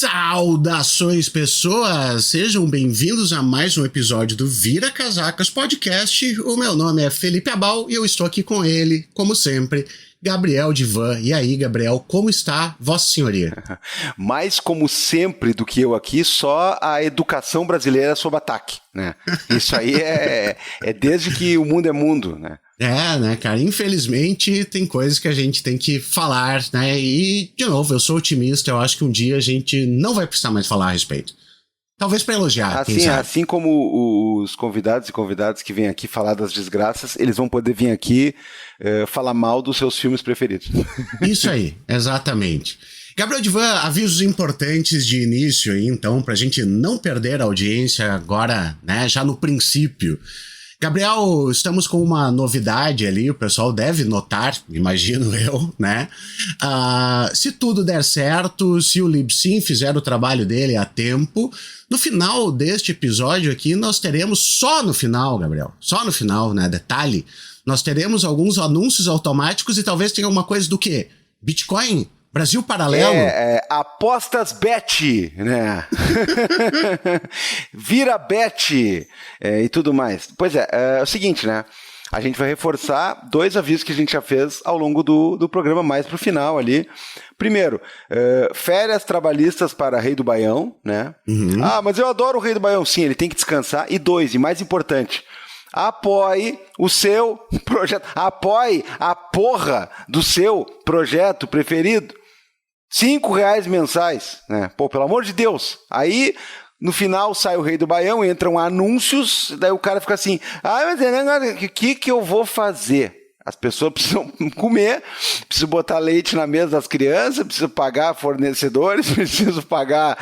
Saudações, pessoas! Sejam bem-vindos a mais um episódio do Vira Casacas Podcast. O meu nome é Felipe Abal e eu estou aqui com ele, como sempre, Gabriel Divan. E aí, Gabriel, como está Vossa Senhoria? Mais como sempre do que eu aqui, só a educação brasileira sob ataque, né? Isso aí é desde que o mundo é mundo, né? É, né, cara? Infelizmente tem coisas que a gente tem que falar, né? E, de novo, eu sou otimista, eu acho que um dia a gente não vai precisar mais falar a respeito. Talvez para elogiar, assim como os convidados e convidadas que vêm aqui falar das desgraças, eles vão poder vir aqui falar mal dos seus filmes preferidos. Isso aí, exatamente. Gabriel Divan, avisos importantes de início aí, então, pra gente não perder a audiência agora, né, já no princípio. Gabriel, estamos com uma novidade ali, o pessoal deve notar, imagino eu, né? Se tudo der certo, se o Libsyn fizer o trabalho dele a tempo, no final deste episódio aqui, nós teremos só no final, Gabriel, só no final, né? Detalhe, nós teremos alguns anúncios automáticos e talvez tenha uma coisa do quê? Bitcoin? Brasil Paralelo? Apostas bet, né? Vira bet e tudo mais. Pois é o seguinte, né? A gente vai reforçar dois avisos que a gente já fez ao longo do programa, mais pro final ali. Primeiro, férias trabalhistas para Rei do Baião, né? Uhum. Mas eu adoro o Rei do Baião. Sim, ele tem que descansar. E dois, e mais importante, apoie o seu projeto. Apoie a porra do seu projeto preferido. R$5 mensais, né? Pô, pelo amor de Deus. Aí, no final, sai o Rei do Baião, entram anúncios, daí o cara fica assim, mas o que eu vou fazer? As pessoas precisam comer, precisam botar leite na mesa das crianças, precisam pagar fornecedores, precisam pagar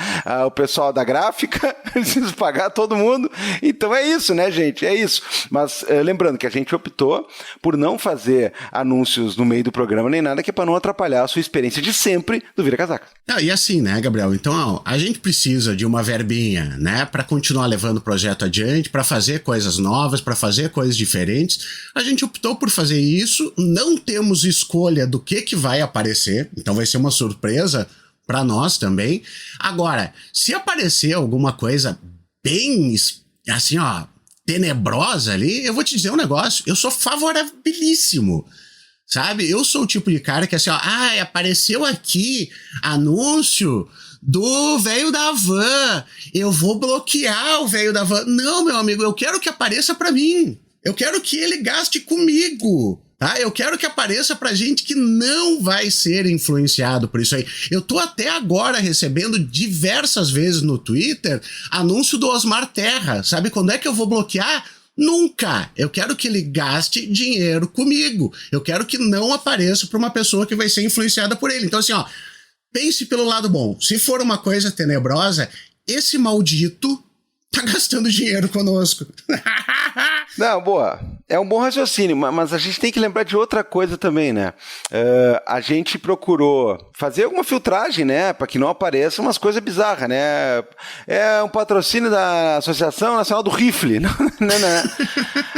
o pessoal da gráfica, precisam pagar todo mundo. Então é isso, né, gente? É isso. Mas lembrando que a gente optou por não fazer anúncios no meio do programa nem nada, que é para não atrapalhar a sua experiência de sempre do Vira Casaca. E assim, né, Gabriel? Então, a gente precisa de uma verbinha, né, para continuar levando o projeto adiante, para fazer coisas novas, para fazer coisas diferentes. A gente optou por fazer isso, não temos escolha do que vai aparecer, então vai ser uma surpresa para nós também. Agora, se aparecer alguma coisa bem, assim, tenebrosa ali, eu vou te dizer um negócio, eu sou favorabilíssimo. Sabe? Eu sou o tipo de cara que assim, apareceu aqui anúncio do velho da van, eu vou bloquear o velho da van. Não, meu amigo, eu quero que apareça pra mim. Eu quero que ele gaste comigo, tá? Eu quero que apareça pra gente que não vai ser influenciado por isso aí. Eu tô até agora recebendo diversas vezes no Twitter anúncio do Osmar Terra. Sabe quando é que eu vou bloquear? Nunca! Eu quero que ele gaste dinheiro comigo. Eu quero que não apareça para uma pessoa que vai ser influenciada por ele. Então assim, pense pelo lado bom. Se for uma coisa tenebrosa, esse maldito tá gastando dinheiro conosco. Não, boa. É um bom raciocínio, mas a gente tem que lembrar de outra coisa também, né? A gente procurou fazer alguma filtragem, né? Para que não apareça umas coisas bizarras, né? É um patrocínio da Associação Nacional do Rifle. Não.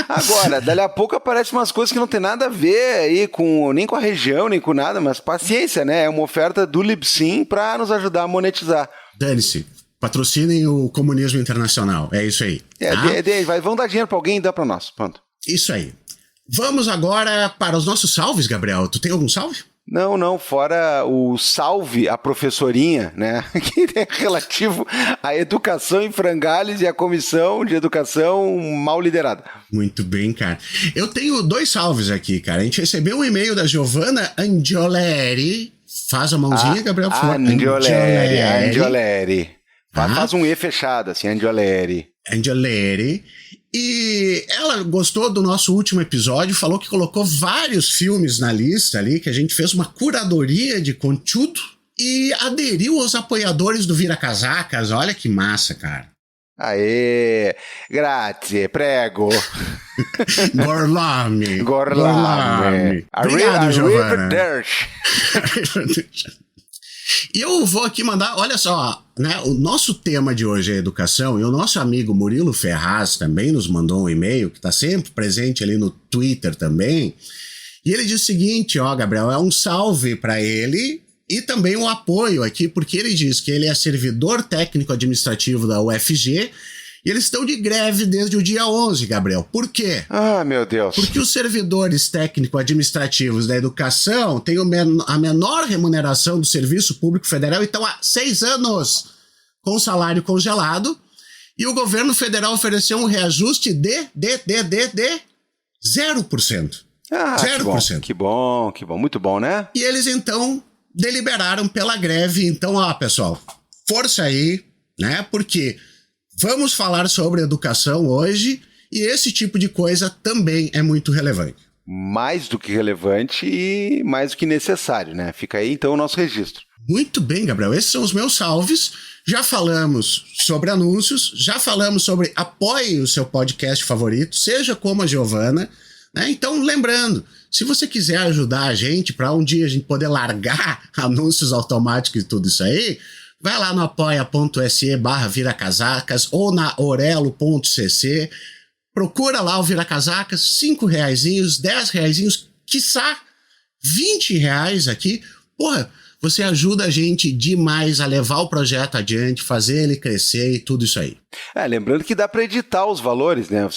Agora, dali a pouco aparecem umas coisas que não tem nada a ver aí nem com a região, nem com nada, mas paciência, né? É uma oferta do Libsyn para nos ajudar a monetizar. Dane-se. Patrocinem o comunismo internacional, é isso aí. Vão dar dinheiro pra alguém e dá pra nós, pronto. Isso aí. Vamos agora para os nossos salves, Gabriel. Tu tem algum salve? Não, fora o salve à professorinha, né, que é relativo à educação em frangalhos e à comissão de educação mal liderada. Muito bem, cara. Eu tenho 2 salves aqui, cara. A gente recebeu um e-mail da Giovanna Angioleri. Faz a mãozinha, Gabriel, por favor. Angioleri. Faz um E fechado, assim, Angioleri. E ela gostou do nosso último episódio, falou que colocou vários filmes na lista ali, que a gente fez uma curadoria de conteúdo e aderiu aos apoiadores do Vira Casacas. Olha que massa, cara. Aê, grazie, prego. Gorlami. Obrigado, Giovanna. E eu vou aqui mandar, olha só, né, o nosso tema de hoje é educação e o nosso amigo Murilo Ferraz também nos mandou um e-mail, que está sempre presente ali no Twitter também, e ele diz o seguinte, Gabriel, é um salve para ele e também o apoio aqui, porque ele diz que ele é servidor técnico administrativo da UFG e eles estão de greve desde o dia 11, Gabriel. Por quê? Ah, meu Deus. Porque os servidores técnico-administrativos da educação têm a menor remuneração do Serviço Público Federal e estão há 6 anos com o salário congelado e o governo federal ofereceu um reajuste de 0%. Ah, 0%. Que bom. Muito bom, né? E eles, então, deliberaram pela greve. Então, pessoal, força aí, né? Porque vamos falar sobre educação hoje e esse tipo de coisa também é muito relevante. Mais do que relevante e mais do que necessário, né? Fica aí, então, o nosso registro. Muito bem, Gabriel. Esses são os meus salves. Já falamos sobre anúncios, já falamos sobre apoie o seu podcast favorito, seja como a Giovana, né? Então, lembrando, se você quiser ajudar a gente para um dia a gente poder largar anúncios automáticos e tudo isso aí, vai lá no apoia.se/viracasacas ou na orelo.cc, procura lá o Viracasacas, R$5, R$10, quiçá R$20 aqui. Porra, você ajuda a gente demais a levar o projeto adiante, fazer ele crescer e tudo isso aí. Lembrando que dá para editar os valores, né?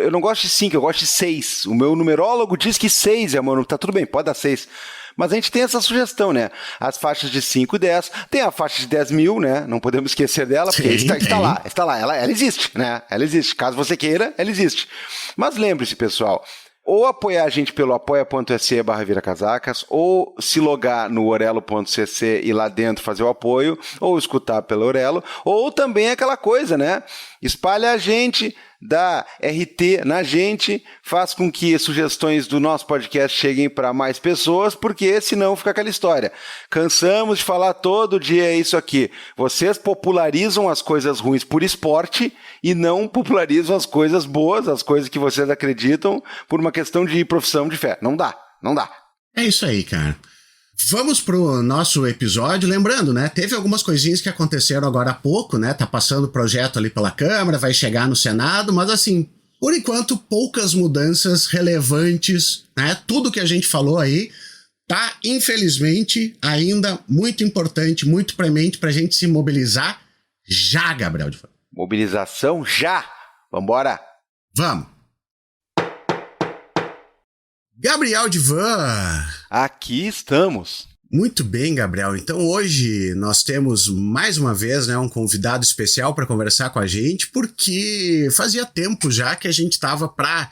Eu não gosto de 5, eu gosto de 6. O meu numerólogo diz que 6 é o meu número. Tá tudo bem, pode dar 6. Mas a gente tem essa sugestão, né? As faixas de 5 e 10, tem a faixa de 10 mil, né? Não podemos esquecer dela, porque está lá, ela existe, né? Ela existe, caso você queira, ela existe. Mas lembre-se, pessoal, ou apoiar a gente pelo apoia.se/viracasacas, ou se logar no orelo.cc e lá dentro fazer o apoio, ou escutar pelo Orelo, ou também aquela coisa, né? Espalha a gente, dá RT na gente, faz com que sugestões do nosso podcast cheguem para mais pessoas, porque senão fica aquela história. Cansamos de falar todo dia isso aqui. Vocês popularizam as coisas ruins por esporte e não popularizam as coisas boas, as coisas que vocês acreditam por uma questão de profissão de fé. Não dá. É isso aí, cara. Vamos pro nosso episódio, lembrando, né, teve algumas coisinhas que aconteceram agora há pouco, né, tá passando o projeto ali pela Câmara, vai chegar no Senado, mas assim, por enquanto, poucas mudanças relevantes, né, tudo que a gente falou aí tá, infelizmente, ainda muito importante, muito premente pra gente se mobilizar já, Gabriel. Mobilização já! Vambora! Vamos! Gabriel Divan! Aqui estamos! Muito bem, Gabriel. Então hoje nós temos mais uma vez, né, um convidado especial para conversar com a gente, porque fazia tempo já que a gente estava para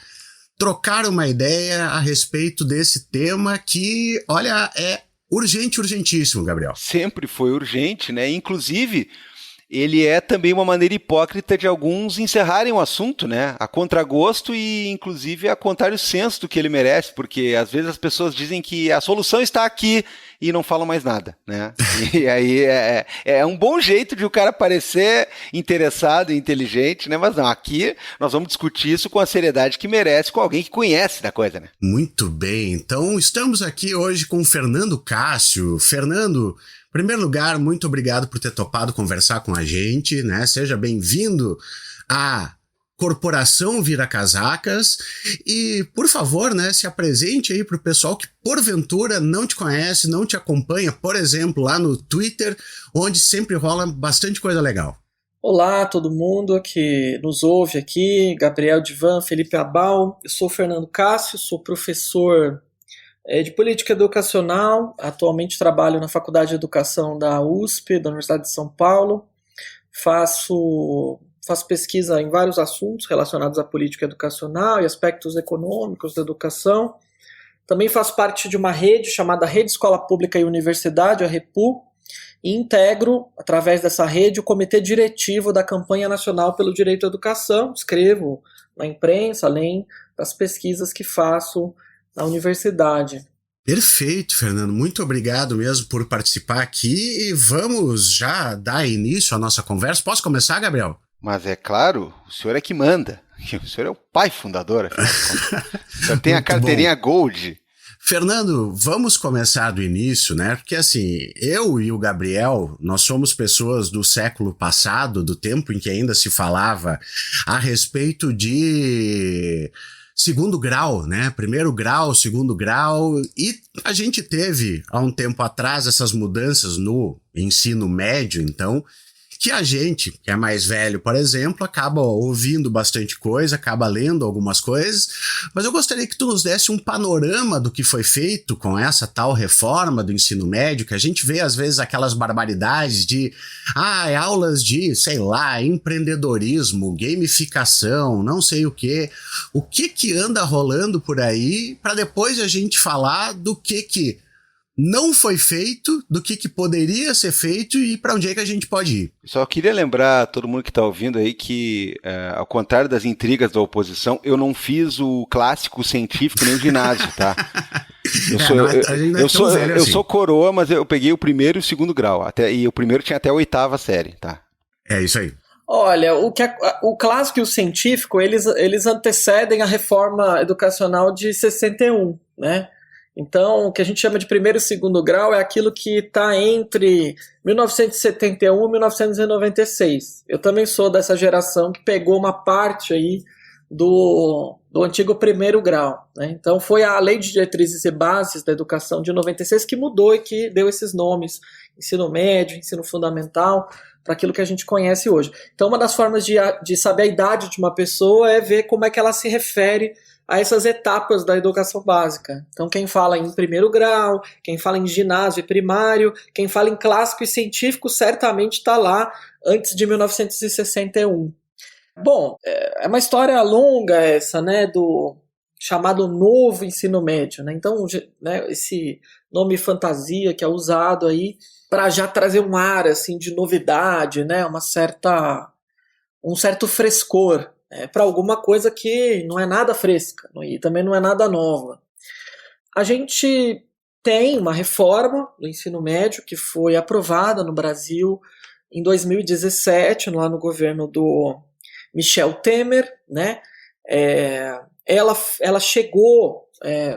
trocar uma ideia a respeito desse tema que, olha, é urgentíssimo, Gabriel. Sempre foi urgente, né? Inclusive, ele é também uma maneira hipócrita de alguns encerrarem o assunto, né? A contragosto e, inclusive, a contrário senso do que ele merece, porque às vezes as pessoas dizem que a solução está aqui e não falam mais nada, né? E aí é um bom jeito de o cara parecer interessado e inteligente, né? Mas não, aqui nós vamos discutir isso com a seriedade que merece, com alguém que conhece da coisa, né? Muito bem, então estamos aqui hoje com o Fernando Cássio. Fernando, em primeiro lugar, muito obrigado por ter topado conversar com a gente, né? Seja bem-vindo à Corporação Viracasacas e, por favor, né, se apresente aí para o pessoal que porventura não te conhece, não te acompanha, por exemplo, lá no Twitter, onde sempre rola bastante coisa legal. Olá, todo mundo que nos ouve aqui, Gabriel Divan, Felipe Abal, eu sou o Fernando Cássio, sou professor de Política Educacional, atualmente trabalho na Faculdade de Educação da USP, da Universidade de São Paulo, faço pesquisa em vários assuntos relacionados à política educacional e aspectos econômicos da educação. Também faço parte de uma rede chamada Rede Escola Pública e Universidade, a REPU, e integro, através dessa rede, o Comitê Diretivo da Campanha Nacional pelo Direito à Educação. Escrevo na imprensa, além das pesquisas que faço na universidade. Perfeito, Fernando. Muito obrigado mesmo por participar aqui e vamos já dar início à nossa conversa. Posso começar, Gabriel? Mas é claro, o senhor é que manda. O senhor é o pai fundador. O senhor tem a carteirinha Gold. Fernando, vamos começar do início, né? Porque assim, eu e o Gabriel, nós somos pessoas do século passado, do tempo em que ainda se falava a respeito de segundo grau, né? Primeiro grau, segundo grau, e a gente teve há um tempo atrás essas mudanças no ensino médio, então, que a gente, que é mais velho, por exemplo, acaba ouvindo bastante coisa, acaba lendo algumas coisas, mas eu gostaria que tu nos desse um panorama do que foi feito com essa tal reforma do ensino médio, que a gente vê às vezes aquelas barbaridades de aulas de, sei lá, empreendedorismo, gamificação, não sei o quê. O que anda rolando por aí, para depois a gente falar do que não foi feito, do que poderia ser feito e para onde é que a gente pode ir. Só queria lembrar a todo mundo que está ouvindo aí que, ao contrário das intrigas da oposição, eu não fiz o clássico científico nem o ginásio, tá? Eu sou coroa, mas eu peguei o primeiro e o segundo grau, e o primeiro tinha até a 8ª série, tá? É isso aí. Olha, o clássico e o científico, eles antecedem a reforma educacional de 61, né? Então, o que a gente chama de primeiro e segundo grau é aquilo que está entre 1971 e 1996. Eu também sou dessa geração que pegou uma parte aí do antigo primeiro grau, né? Então, foi a Lei de Diretrizes e Bases da Educação de 96 que mudou e que deu esses nomes, ensino médio, ensino fundamental, para aquilo que a gente conhece hoje. Então, uma das formas de saber a idade de uma pessoa é ver como é que ela se refere a essas etapas da educação básica. Então, quem fala em primeiro grau, quem fala em ginásio e primário, quem fala em clássico e científico, certamente está lá antes de 1961. Bom, é uma história longa essa, né, do chamado novo ensino médio, né? Então, né, esse nome fantasia que é usado aí para já trazer um ar assim de novidade, né, um certo frescor, para alguma coisa que não é nada fresca e também não é nada nova. A gente tem uma reforma do ensino médio que foi aprovada no Brasil em 2017, lá no governo do Michel Temer, né? Ela chegou,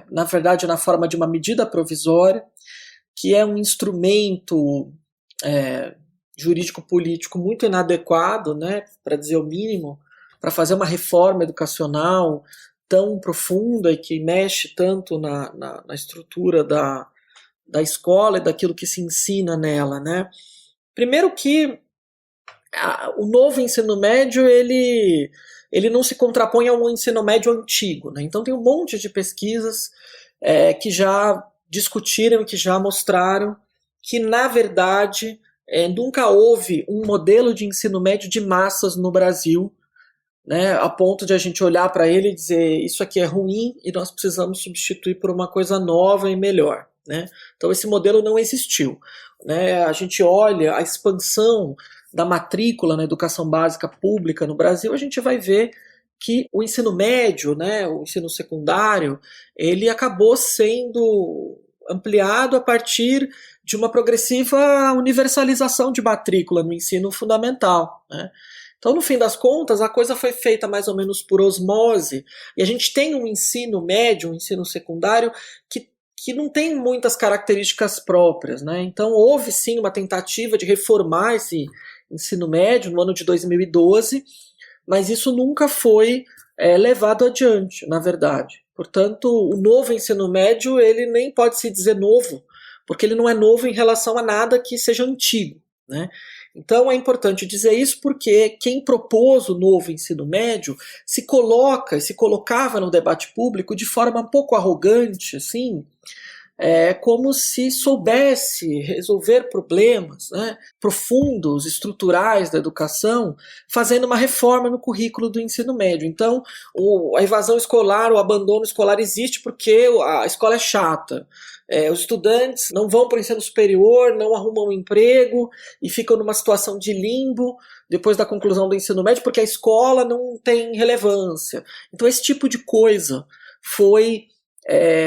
na verdade, na forma de uma medida provisória, que é um instrumento jurídico-político muito inadequado, né, para dizer o mínimo, para fazer uma reforma educacional tão profunda e que mexe tanto na estrutura da escola e daquilo que se ensina nela, né? Primeiro que o novo ensino médio, ele não se contrapõe ao ensino médio antigo, né? Então tem um monte de pesquisas que já discutiram, que já mostraram que, na verdade, nunca houve um modelo de ensino médio de massas no Brasil, né, a ponto de a gente olhar para ele e dizer isso aqui é ruim e nós precisamos substituir por uma coisa nova e melhor, né? Então esse modelo não existiu, né? A gente olha a expansão da matrícula na educação básica pública no Brasil, a gente vai ver que o ensino médio, né, o ensino secundário, ele acabou sendo ampliado a partir de uma progressiva universalização de matrícula no ensino fundamental, né? Então, no fim das contas, a coisa foi feita mais ou menos por osmose, e a gente tem um ensino médio, um ensino secundário, que não tem muitas características próprias, né? Então, houve sim uma tentativa de reformar esse ensino médio no ano de 2012, mas isso nunca foi levado adiante, na verdade. Portanto, o novo ensino médio, ele nem pode se dizer novo, porque ele não é novo em relação a nada que seja antigo, né? Então é importante dizer isso porque quem propôs o novo ensino médio se colocava no debate público de forma um pouco arrogante, assim, como se soubesse resolver problemas, né, profundos, estruturais da educação, fazendo uma reforma no currículo do ensino médio. Então, a evasão escolar, o abandono escolar existe porque a escola é chata. Os estudantes não vão para o ensino superior, não arrumam um emprego e ficam numa situação de limbo depois da conclusão do ensino médio porque a escola não tem relevância. Então, esse tipo de coisa foi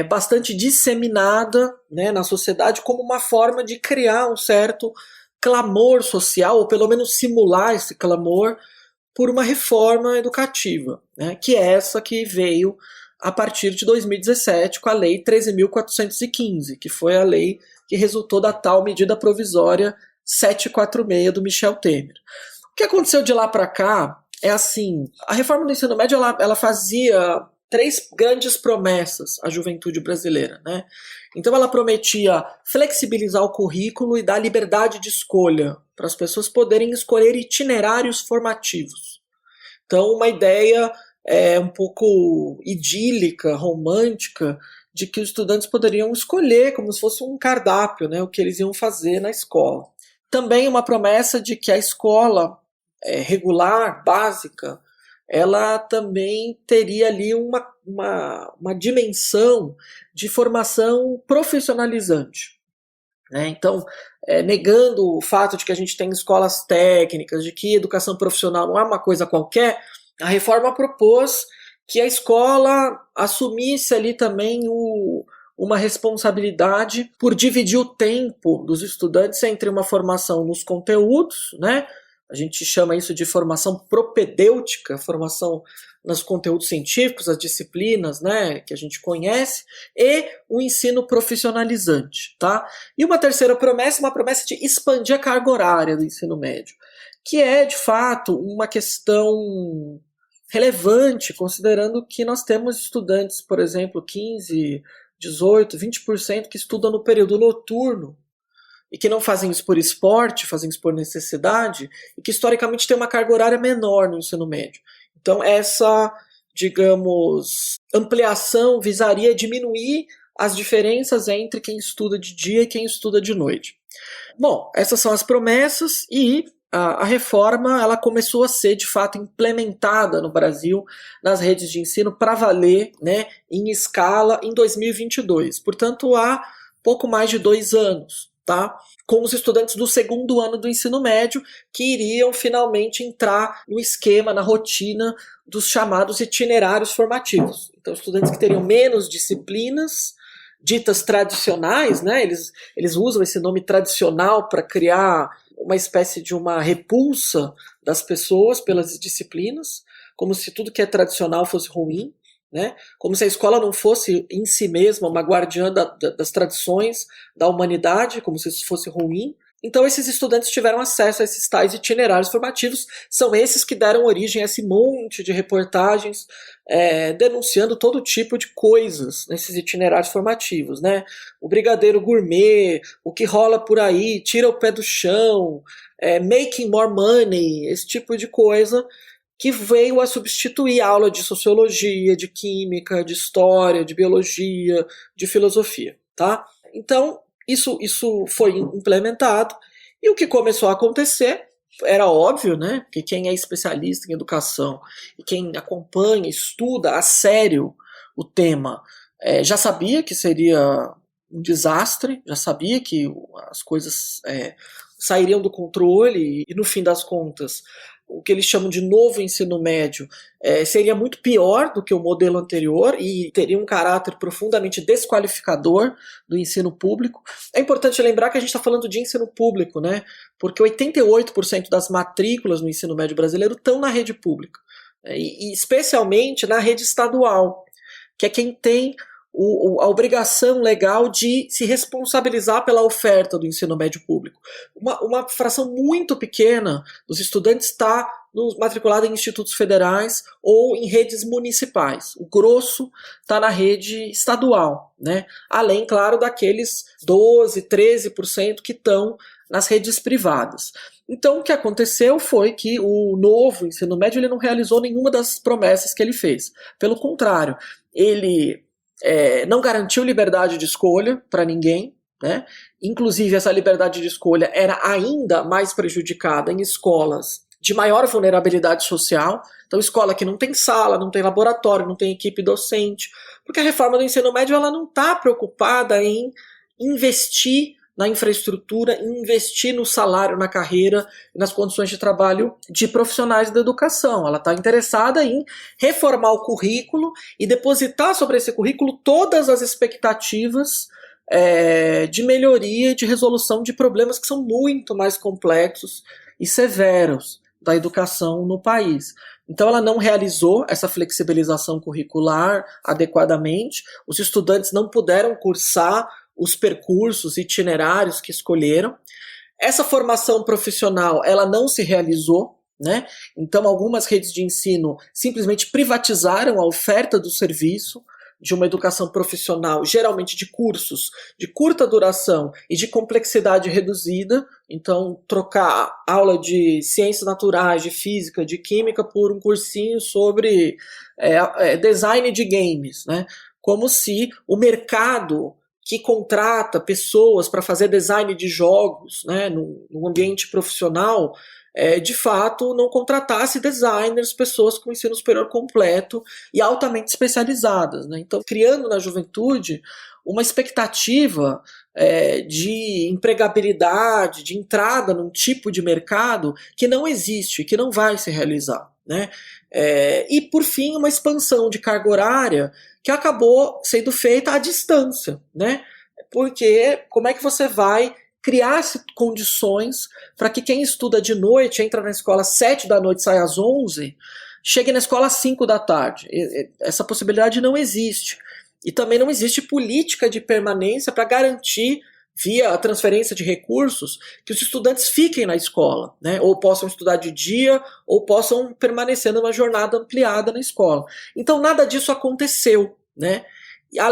bastante disseminada, né, na sociedade como uma forma de criar um certo clamor social, ou pelo menos simular esse clamor por uma reforma educativa, né, que é essa que veio a partir de 2017 com a Lei 13.415, que foi a lei que resultou da tal medida provisória 746 do Michel Temer. O que aconteceu de lá para cá é assim, a reforma do ensino médio ela fazia três grandes promessas à juventude brasileira, né? Então ela prometia flexibilizar o currículo e dar liberdade de escolha para as pessoas poderem escolher itinerários formativos. Então uma ideia um pouco idílica, romântica, de que os estudantes poderiam escolher como se fosse um cardápio, né, o que eles iam fazer na escola. Também uma promessa de que a escola regular, básica, ela também teria ali uma dimensão de formação profissionalizante, né? Então, negando o fato de que a gente tem escolas técnicas, de que educação profissional não é uma coisa qualquer, a reforma propôs que a escola assumisse ali também uma responsabilidade por dividir o tempo dos estudantes entre uma formação nos conteúdos, né? A gente chama isso de formação propedêutica, formação nos conteúdos científicos, as disciplinas, né, que a gente conhece, e o ensino profissionalizante, tá? E uma terceira promessa, uma promessa de expandir a carga horária do ensino médio, que é, de fato, uma questão relevante, considerando que nós temos estudantes, por exemplo, 15, 18, 20% que estudam no período noturno, e que não fazem isso por esporte, fazem isso por necessidade, e que historicamente tem uma carga horária menor no ensino médio. Então essa, digamos, ampliação visaria diminuir as diferenças entre quem estuda de dia e quem estuda de noite. Bom, essas são as promessas e a reforma ela começou a ser de fato implementada no Brasil nas redes de ensino para valer, né, em escala em 2022. Portanto, há pouco mais de 2 anos. Tá? Com os estudantes do segundo ano do ensino médio que iriam finalmente entrar no esquema, na rotina dos chamados itinerários formativos. Então, estudantes que teriam menos disciplinas ditas tradicionais, né? Eles usam esse nome tradicional para criar uma espécie de uma repulsa das pessoas pelas disciplinas, como se tudo que é tradicional fosse ruim. Né? Como se a escola não fosse em si mesma uma guardiã das tradições da humanidade, como se isso fosse ruim. Então esses estudantes tiveram acesso a esses tais itinerários formativos, são esses que deram origem a esse monte de reportagens denunciando todo tipo de coisas nesses itinerários formativos, né? O brigadeiro gourmet, o que rola por aí, tira o pé do chão, making more money, esse tipo de coisa, que veio a substituir a aula de sociologia, de química, de história, de biologia, de filosofia, tá? Então, isso foi implementado, e o que começou a acontecer, era óbvio, né, que quem é especialista em educação e quem acompanha, estuda a sério o tema, já sabia que seria um desastre, já sabia que as coisas sairiam do controle e no fim das contas, o que eles chamam de novo ensino médio seria muito pior do que o modelo anterior e teria um caráter profundamente desqualificador do ensino público. É importante lembrar que a gente está falando de ensino público, né? Porque 88% das matrículas no ensino médio brasileiro estão na rede pública, e especialmente na rede estadual, que é quem tem a obrigação legal de se responsabilizar pela oferta do ensino médio público. Uma fração muito pequena dos estudantes está matriculada em institutos federais ou em redes municipais. O grosso está na rede estadual, né? Além, claro, daqueles 12%, 13% que estão nas redes privadas. Então, o que aconteceu foi que o novo ensino médio ele não realizou nenhuma das promessas que ele fez. Pelo contrário, ele não garantiu liberdade de escolha para ninguém, né? Inclusive essa liberdade de escolha era ainda mais prejudicada em escolas de maior vulnerabilidade social. Então escola que não tem sala, não tem laboratório, não tem equipe docente, porque a reforma do ensino médio ela não está preocupada em investir na infraestrutura, investir no salário, na carreira e nas condições de trabalho de profissionais da educação. Ela está interessada em reformar o currículo e depositar sobre esse currículo todas as expectativas de melhoria e de resolução de problemas que são muito mais complexos e severos da educação no país. Então ela não realizou essa flexibilização curricular adequadamente, os estudantes não puderam cursar os percursos itinerários que escolheram. Essa formação profissional ela não se realizou, né? Então, algumas redes de ensino simplesmente privatizaram a oferta do serviço de uma educação profissional, geralmente de cursos de curta duração e de complexidade reduzida. Então, trocar aula de ciências naturais, de física, de química por um cursinho sobre design de games, né? Como se o mercado que contrata pessoas para fazer design de jogos, né, no ambiente profissional, de fato não contratasse designers, pessoas com ensino superior completo e altamente especializadas, né? Então, criando na juventude uma expectativa de empregabilidade, de entrada num tipo de mercado que não existe, que não vai se realizar, né? E, por fim, uma expansão de carga horária que acabou sendo feita à distância, né? Porque como é que você vai criar condições para que quem estuda de noite, entra na escola às 7 da noite, sai às 11, chegue na escola às 5 da tarde? Essa possibilidade não existe. E também não existe política de permanência para garantir, via a transferência de recursos, que os estudantes fiquem na escola, né? Ou possam estudar de dia, ou possam permanecer numa jornada ampliada na escola. Então nada disso aconteceu, né?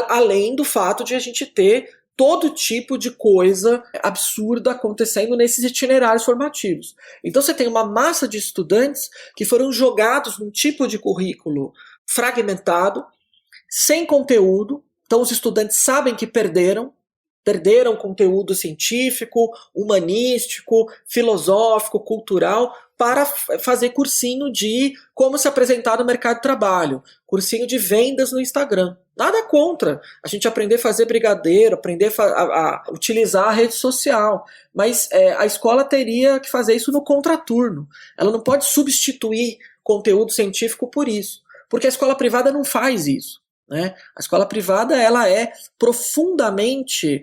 Além do fato de a gente ter todo tipo de coisa absurda acontecendo nesses itinerários formativos. Então você tem uma massa de estudantes que foram jogados num tipo de currículo fragmentado, sem conteúdo. Então os estudantes sabem que perderam conteúdo científico, humanístico, filosófico, cultural, para fazer cursinho de como se apresentar no mercado de trabalho, cursinho de vendas no Instagram. Nada contra a gente aprender a fazer brigadeiro, aprender a utilizar a rede social, mas a escola teria que fazer isso no contraturno. Ela não pode substituir conteúdo científico por isso, porque a escola privada não faz isso, né? A escola privada ela é profundamente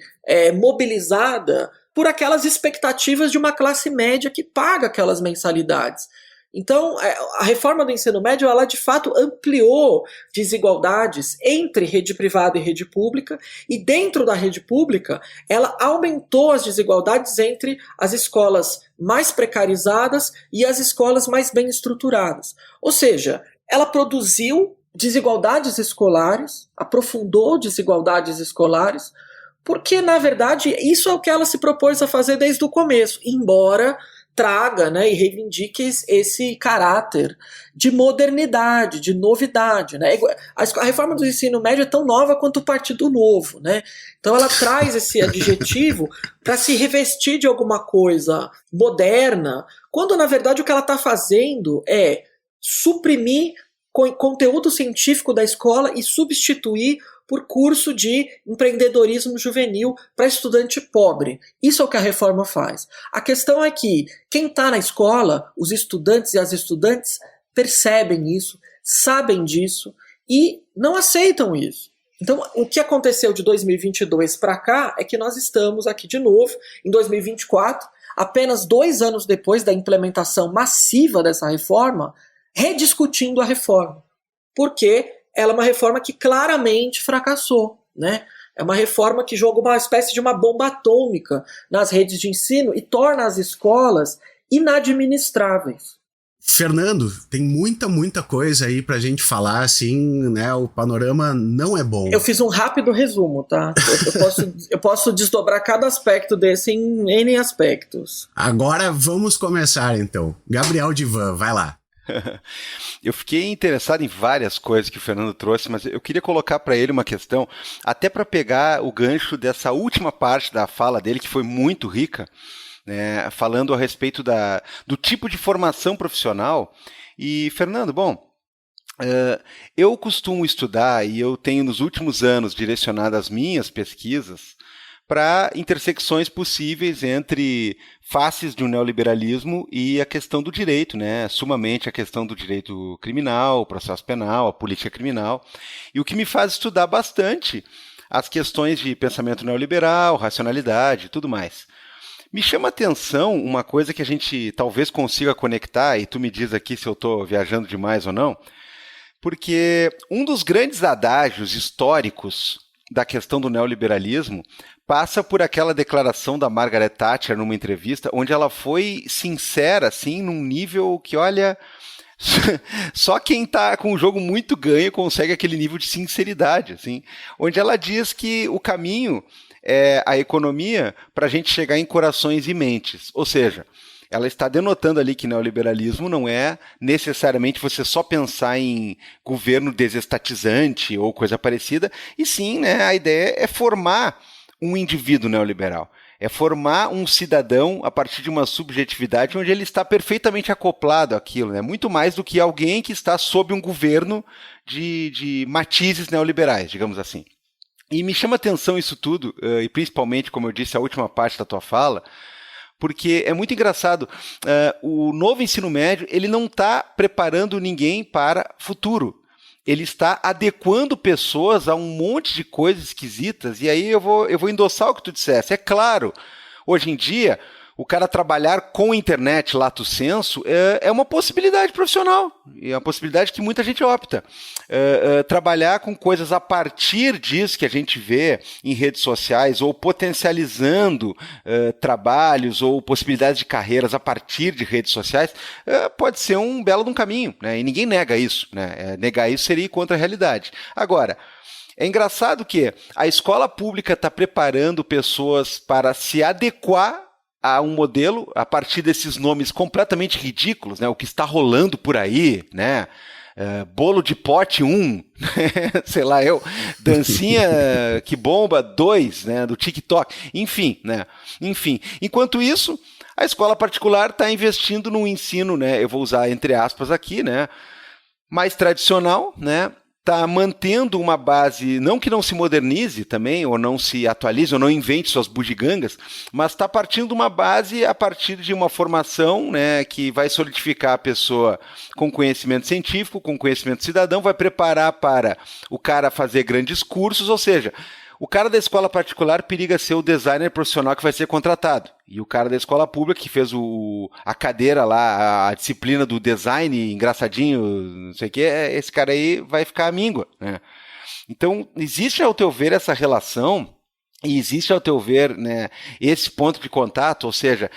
mobilizada por aquelas expectativas de uma classe média que paga aquelas mensalidades. Então, a reforma do ensino médio, ela de fato ampliou desigualdades entre rede privada e rede pública, e dentro da rede pública, ela aumentou as desigualdades entre as escolas mais precarizadas e as escolas mais bem estruturadas. Ou seja, ela produziu desigualdades escolares, aprofundou desigualdades escolares, porque, na verdade, isso é o que ela se propôs a fazer desde o começo, embora traga, né, e reivindique esse caráter de modernidade, de novidade, né? A reforma do ensino médio é tão nova quanto o Partido Novo, né? Então ela traz esse adjetivo para se revestir de alguma coisa moderna, quando na verdade o que ela está fazendo é suprimir conteúdo científico da escola e substituir por curso de empreendedorismo juvenil para estudante pobre. Isso é o que a reforma faz. A questão é que quem está na escola, os estudantes e as estudantes, percebem isso, sabem disso e não aceitam isso. Então, o que aconteceu de 2022 para cá é que nós estamos aqui de novo, em 2024, apenas 2 anos depois da implementação massiva dessa reforma, rediscutindo a reforma. Porque ela é uma reforma que claramente fracassou, né? É uma reforma que joga uma espécie de uma bomba atômica nas redes de ensino e torna as escolas inadministráveis. Fernando, tem muita coisa aí pra gente falar, assim, né? O panorama não é bom. Eu fiz um rápido resumo, tá? Eu posso desdobrar cada aspecto desse em N aspectos. Agora vamos começar, então. Gabriel Divan, vai lá. Eu fiquei interessado em várias coisas que o Fernando trouxe, mas eu queria colocar para ele uma questão, até para pegar o gancho dessa última parte da fala dele, que foi muito rica, né, falando a respeito do tipo de formação profissional. E, Fernando, bom, eu costumo estudar e eu tenho nos últimos anos direcionado as minhas pesquisas para intersecções possíveis entre faces de um neoliberalismo e a questão do direito, né? Sumamente a questão do direito criminal, o processo penal, a política criminal. E o que me faz estudar bastante as questões de pensamento neoliberal, racionalidade e tudo mais. Me chama a atenção uma coisa que a gente talvez consiga conectar, e tu me diz aqui se eu estou viajando demais ou não, porque um dos grandes adágios históricos da questão do neoliberalismo passa por aquela declaração da Margaret Thatcher numa entrevista, onde ela foi sincera, assim, num nível que, olha, só quem tá com um jogo muito ganho consegue aquele nível de sinceridade, assim, onde ela diz que o caminho é a economia para a gente chegar em corações e mentes. Ou seja, ela está denotando ali que neoliberalismo não é necessariamente você só pensar em governo desestatizante ou coisa parecida, e sim, né, a ideia é formar um indivíduo neoliberal. É formar um cidadão a partir de uma subjetividade onde ele está perfeitamente acoplado àquilo, né? Muito mais do que alguém que está sob um governo de matizes neoliberais, digamos assim. E me chama atenção isso tudo, e principalmente, como eu disse, a última parte da tua fala, porque é muito engraçado. O novo ensino médio ele não está preparando ninguém para futuro. Ele está adequando pessoas a um monte de coisas esquisitas, e aí eu vou endossar o que tu disseste. É claro, hoje em dia, o cara trabalhar com internet lato sensu é uma possibilidade profissional, e é uma possibilidade que muita gente opta. Trabalhar com coisas a partir disso que a gente vê em redes sociais, ou potencializando trabalhos ou possibilidades de carreiras a partir de redes sociais, pode ser um belo de um caminho, né? E ninguém nega isso, né? Negar isso seria ir contra a realidade. Agora, é engraçado que a escola pública está preparando pessoas para se adequar a um modelo a partir desses nomes completamente ridículos, né? O que está rolando por aí, né? Bolo de pote 1, sei lá eu, dancinha que bomba 2, né? Do TikTok, enfim, né? Enfim, enquanto isso, a escola particular está investindo no ensino, né? Eu vou usar entre aspas aqui, né? Mais tradicional, né? Está mantendo uma base, não que não se modernize também, ou não se atualize, ou não invente suas bugigangas, mas está partindo de uma base a partir de uma formação, né, que vai solidificar a pessoa com conhecimento científico, com conhecimento cidadão, vai preparar para o cara fazer grandes cursos, ou seja, o cara da escola particular periga ser o designer profissional que vai ser contratado. E o cara da escola pública que fez a cadeira lá, a disciplina do design engraçadinho, não sei o que, esse cara aí vai ficar amíngua, né? Então, existe, ao teu ver, essa relação, e existe, ao teu ver, né, esse ponto de contato, ou seja,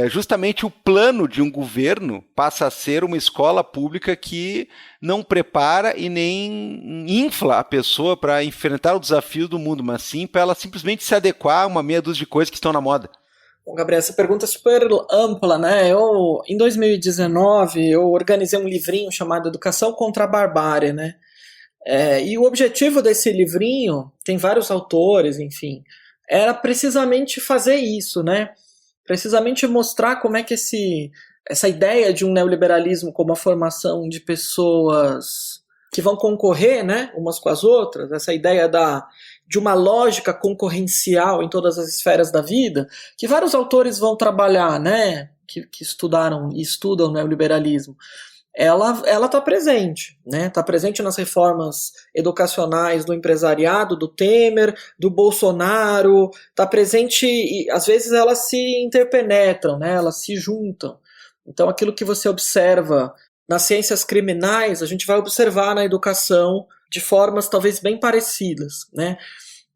justamente o plano de um governo passa a ser uma escola pública que não prepara e nem infla a pessoa para enfrentar o desafio do mundo, mas sim para ela simplesmente se adequar a uma meia dúzia de coisas que estão na moda. Bom, Gabriel, essa pergunta é super ampla, né? Em 2019, eu organizei um livrinho chamado Educação contra a Barbárie, né? E o objetivo desse livrinho, tem vários autores, enfim, era precisamente fazer isso, né? Precisamente mostrar como é que essa ideia de um neoliberalismo como a formação de pessoas que vão concorrer, né, umas com as outras, essa ideia de uma lógica concorrencial em todas as esferas da vida, que vários autores vão trabalhar, né, que estudaram e estudam o neoliberalismo. Ela está presente, né? Está presente nas reformas educacionais do empresariado, do Temer, do Bolsonaro, está presente e às vezes elas se interpenetram, né? Elas se juntam. Então aquilo que você observa nas ciências criminais, a gente vai observar na educação de formas talvez bem parecidas, né?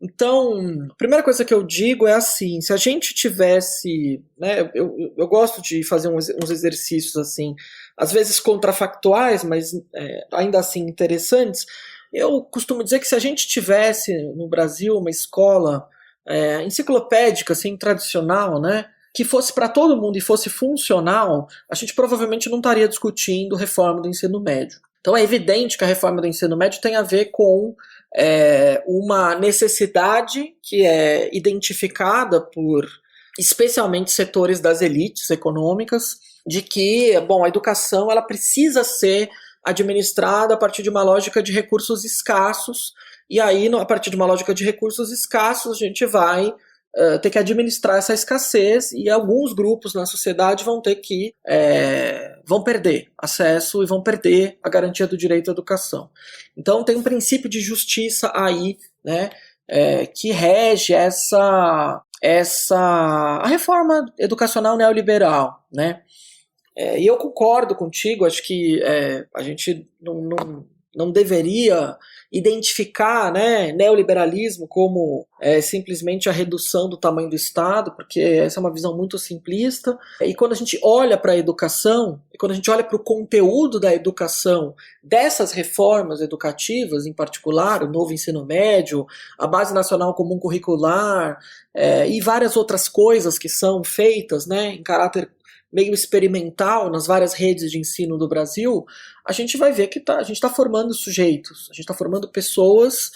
Então, a primeira coisa que eu digo é assim, se a gente tivesse, né, eu gosto de fazer uns exercícios assim, às vezes contrafactuais, mas ainda assim interessantes, eu costumo dizer que se a gente tivesse no Brasil uma escola enciclopédica, assim, tradicional, né, que fosse para todo mundo e fosse funcional, a gente provavelmente não estaria discutindo reforma do ensino médio. Então é evidente que a reforma do ensino médio tem a ver com uma necessidade que é identificada por especialmente setores das elites econômicas, de que, bom, a educação ela precisa ser administrada a partir de uma lógica de recursos escassos, e aí, a partir de uma lógica de recursos escassos, a gente vai ter que administrar essa escassez, e alguns grupos na sociedade vão ter que vão perder acesso e vão perder a garantia do direito à educação. Então tem um princípio de justiça aí, né, que rege a reforma educacional neoliberal, né? E eu concordo contigo, acho que a gente não não deveria identificar, né, neoliberalismo como simplesmente a redução do tamanho do Estado, porque essa é uma visão muito simplista. E quando a gente olha para a educação, e quando a gente olha para o conteúdo da educação, dessas reformas educativas, em particular, o novo ensino médio, a Base Nacional Comum Curricular, e várias outras coisas que são feitas, né, em caráter meio experimental nas várias redes de ensino do Brasil, a gente vai ver que a gente está formando sujeitos, a gente está formando pessoas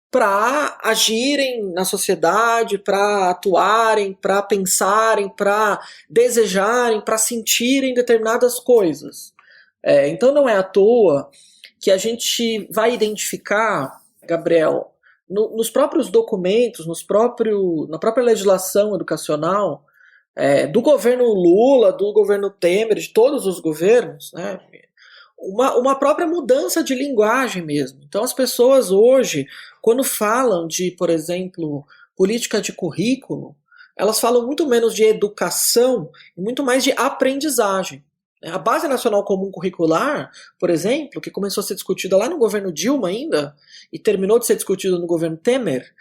para agirem na sociedade, para atuarem, para pensarem, para desejarem, para sentirem determinadas coisas. Então não é à toa que a gente vai identificar, Gabriel, nos próprios documentos, na própria legislação educacional, do governo Lula, do governo Temer, de todos os governos, né, uma própria mudança de linguagem mesmo. Então as pessoas hoje, quando falam de, por exemplo, política de currículo, elas falam muito menos de educação e muito mais de aprendizagem. A Base Nacional Comum Curricular, por exemplo, que começou a ser discutida lá no governo Dilma ainda, e terminou de ser discutida no governo Temer,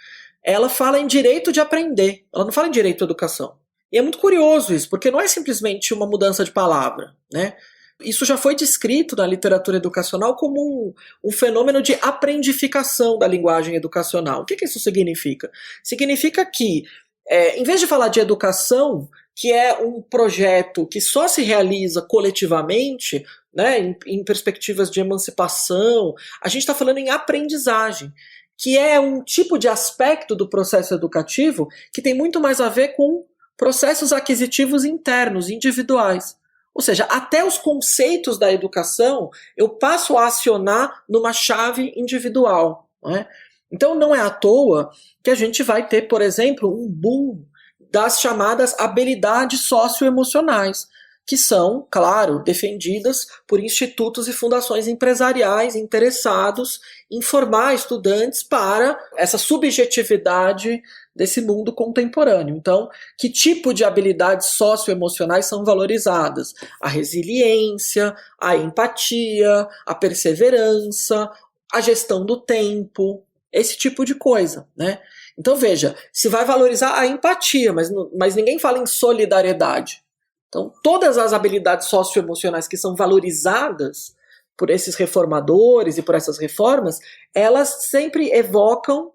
ela fala em direito de aprender, ela não fala em direito à educação. E é muito curioso isso, porque não é simplesmente uma mudança de palavra, né? Isso já foi descrito na literatura educacional como um fenômeno de aprendificação da linguagem educacional. O que isso significa? Significa que, em vez de falar de educação, que é um projeto que só se realiza coletivamente, né, em perspectivas de emancipação, a gente está falando em aprendizagem, que é um tipo de aspecto do processo educativo que tem muito mais a ver com processos aquisitivos internos, individuais. Ou seja, até os conceitos da educação eu passo a acionar numa chave individual. Não é? Então não é à toa que a gente vai ter, por exemplo, um boom das chamadas habilidades socioemocionais, que são, claro, defendidas por institutos e fundações empresariais interessados em formar estudantes para essa subjetividade desse mundo contemporâneo. Então, que tipo de habilidades socioemocionais são valorizadas? A resiliência, a empatia, a perseverança, a gestão do tempo, esse tipo de coisa, né? Então, veja, se vai valorizar a empatia, mas ninguém fala em solidariedade. Então, todas as habilidades socioemocionais que são valorizadas por esses reformadores e por essas reformas, elas sempre evocam,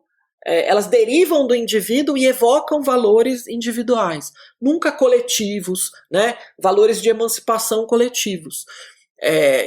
elas derivam do indivíduo e evocam valores individuais, nunca coletivos, né? Valores de emancipação coletivos.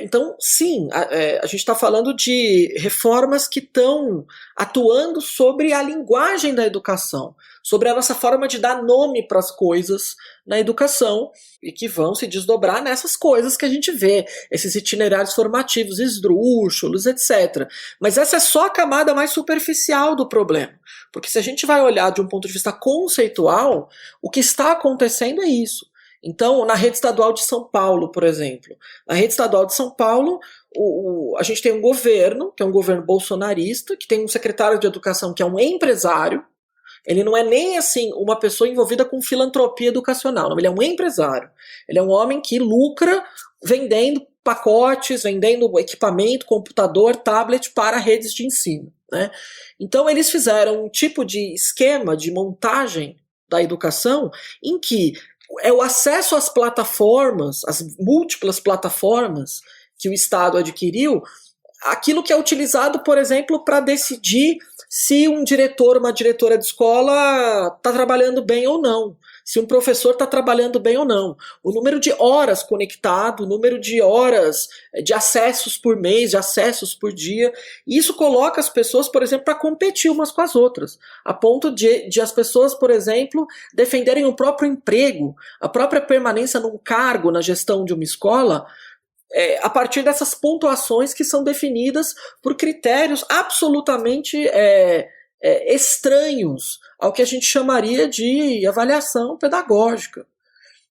Então, sim, a gente está falando de reformas que estão atuando sobre a linguagem da educação, sobre a nossa forma de dar nome para as coisas na educação e que vão se desdobrar nessas coisas que a gente vê, esses itinerários formativos esdrúxulos, etc. Mas essa é só a camada mais superficial do problema, porque se a gente vai olhar de um ponto de vista conceitual, o que está acontecendo é isso. Então, na rede estadual de São Paulo, por exemplo, na rede estadual de São Paulo, a gente tem um governo, que é um governo bolsonarista, que tem um secretário de educação que é um empresário. Ele não é nem assim uma pessoa envolvida com filantropia educacional, não, ele é um empresário. Ele é um homem que lucra vendendo pacotes, vendendo equipamento, computador, tablet para redes de ensino, né? Então, eles fizeram um tipo de esquema de montagem da educação em que é o acesso às plataformas, às múltiplas plataformas que o Estado adquiriu, aquilo que é utilizado, por exemplo, para decidir se um diretor, uma diretora de escola está trabalhando bem ou não, se um professor está trabalhando bem ou não, o número de horas conectado, o número de horas de acessos por mês, de acessos por dia. Isso coloca as pessoas, por exemplo, para competir umas com as outras, a ponto de as pessoas, por exemplo, defenderem o próprio emprego, a própria permanência num cargo na gestão de uma escola, a partir dessas pontuações que são definidas por critérios absolutamente estranhos ao que a gente chamaria de avaliação pedagógica.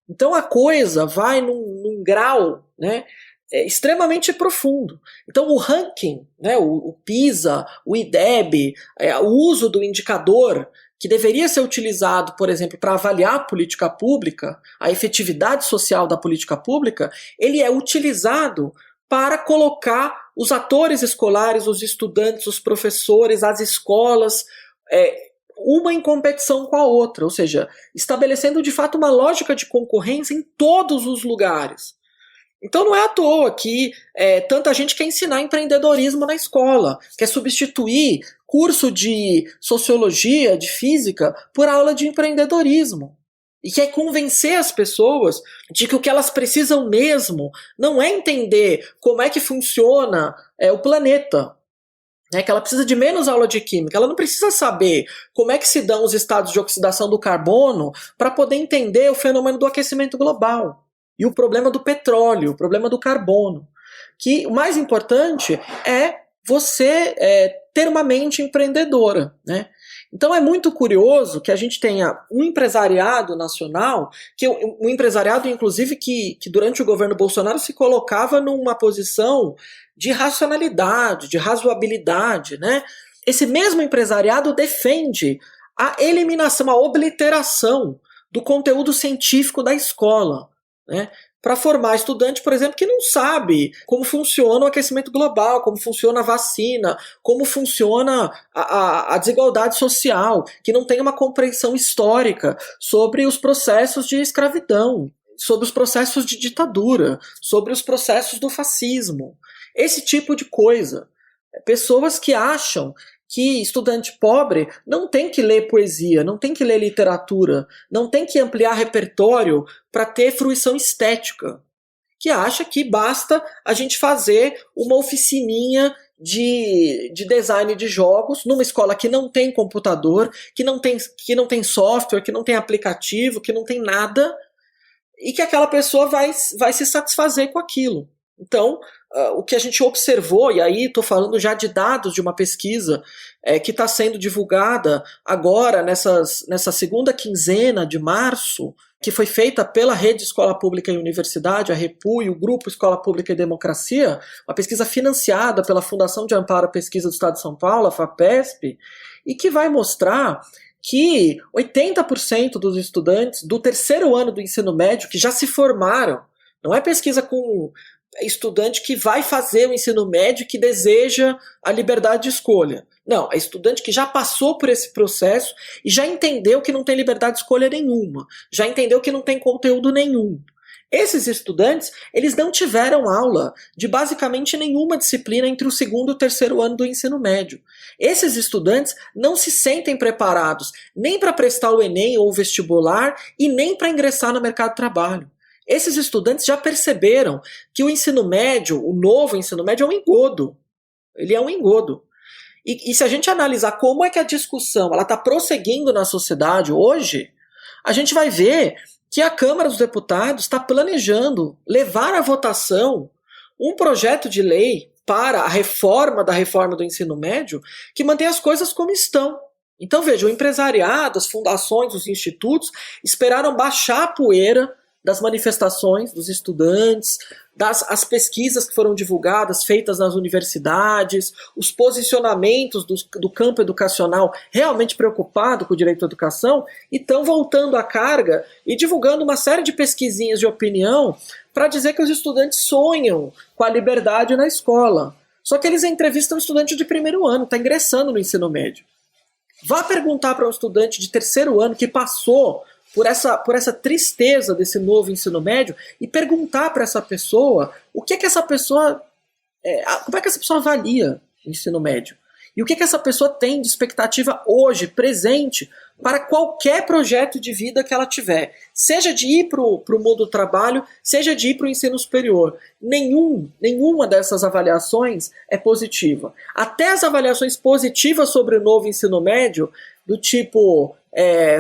Então a coisa vai num grau, né, extremamente profundo. Então o ranking, né, o PISA, o IDEB, o uso do indicador que deveria ser utilizado, por exemplo, para avaliar a política pública, a efetividade social da política pública, ele é utilizado para colocar os atores escolares, os estudantes, os professores, as escolas, uma em competição com a outra, ou seja, estabelecendo de fato uma lógica de concorrência em todos os lugares. Então não é à toa que tanta gente quer ensinar empreendedorismo na escola, quer substituir curso de sociologia, de física, por aula de empreendedorismo. E quer convencer as pessoas de que o que elas precisam mesmo não é entender como é que funciona o planeta, que ela precisa de menos aula de química, ela não precisa saber como é que se dão os estados de oxidação do carbono para poder entender o fenômeno do aquecimento global e o problema do petróleo, o problema do carbono. Que o mais importante é você ter uma mente empreendedora, né? Então é muito curioso que a gente tenha um empresariado nacional, um empresariado inclusive que durante o governo Bolsonaro se colocava numa posição de racionalidade, de razoabilidade, né? Esse mesmo empresariado defende a eliminação, a obliteração do conteúdo científico da escola, né? Para formar estudante, por exemplo, que não sabe como funciona o aquecimento global, como funciona a vacina, como funciona a desigualdade social, que não tem uma compreensão histórica sobre os processos de escravidão, sobre os processos de ditadura, sobre os processos do fascismo. Esse tipo de coisa. Pessoas que acham que estudante pobre não tem que ler poesia, não tem que ler literatura, não tem que ampliar repertório para ter fruição estética. Que acha que basta a gente fazer uma oficininha de design de jogos numa escola que não tem computador, que não tem software, que não tem aplicativo, que não tem nada, e que aquela pessoa vai se satisfazer com aquilo. Então, o que a gente observou, e aí estou falando já de dados de uma pesquisa que está sendo divulgada agora, nessa segunda quinzena de março, que foi feita pela Rede Escola Pública e Universidade, a REPU, e o Grupo Escola Pública e Democracia, uma pesquisa financiada pela Fundação de Amparo à Pesquisa do Estado de São Paulo, a FAPESP, e que vai mostrar que 80% dos estudantes do terceiro ano do ensino médio que já se formaram, não é pesquisa com estudante que vai fazer o ensino médio que deseja a liberdade de escolha. Não, é estudante que já passou por esse processo e já entendeu que não tem liberdade de escolha nenhuma, já entendeu que não tem conteúdo nenhum. Esses estudantes, eles não tiveram aula de basicamente nenhuma disciplina entre o segundo e o terceiro ano do ensino médio. Esses estudantes não se sentem preparados nem para prestar o Enem ou o vestibular e nem para ingressar no mercado de trabalho. Esses estudantes já perceberam que o ensino médio, o novo ensino médio, é um engodo. Ele é um engodo. E se a gente analisar como é que a discussão está prosseguindo na sociedade hoje, a gente vai ver que a Câmara dos Deputados está planejando levar à votação um projeto de lei para a reforma da reforma do ensino médio que mantém as coisas como estão. Então veja, o empresariado, as fundações, os institutos esperaram baixar a poeira das manifestações dos estudantes, as pesquisas que foram divulgadas, feitas nas universidades, os posicionamentos do campo educacional realmente preocupado com o direito à educação, e estão voltando à carga e divulgando uma série de pesquisinhas de opinião para dizer que os estudantes sonham com a liberdade na escola. Só que eles entrevistam um estudante de primeiro ano, está ingressando no ensino médio. Vá perguntar para um estudante de terceiro ano que passou por essa tristeza desse novo ensino médio e perguntar para essa pessoa o que essa pessoa como é que essa pessoa avalia o ensino médio e o que essa pessoa tem de expectativa hoje, presente, para qualquer projeto de vida que ela tiver, seja de ir para o mundo do trabalho, seja de ir para o ensino superior. Nenhuma dessas avaliações é positiva. Até as avaliações positivas sobre o novo ensino médio, do tipo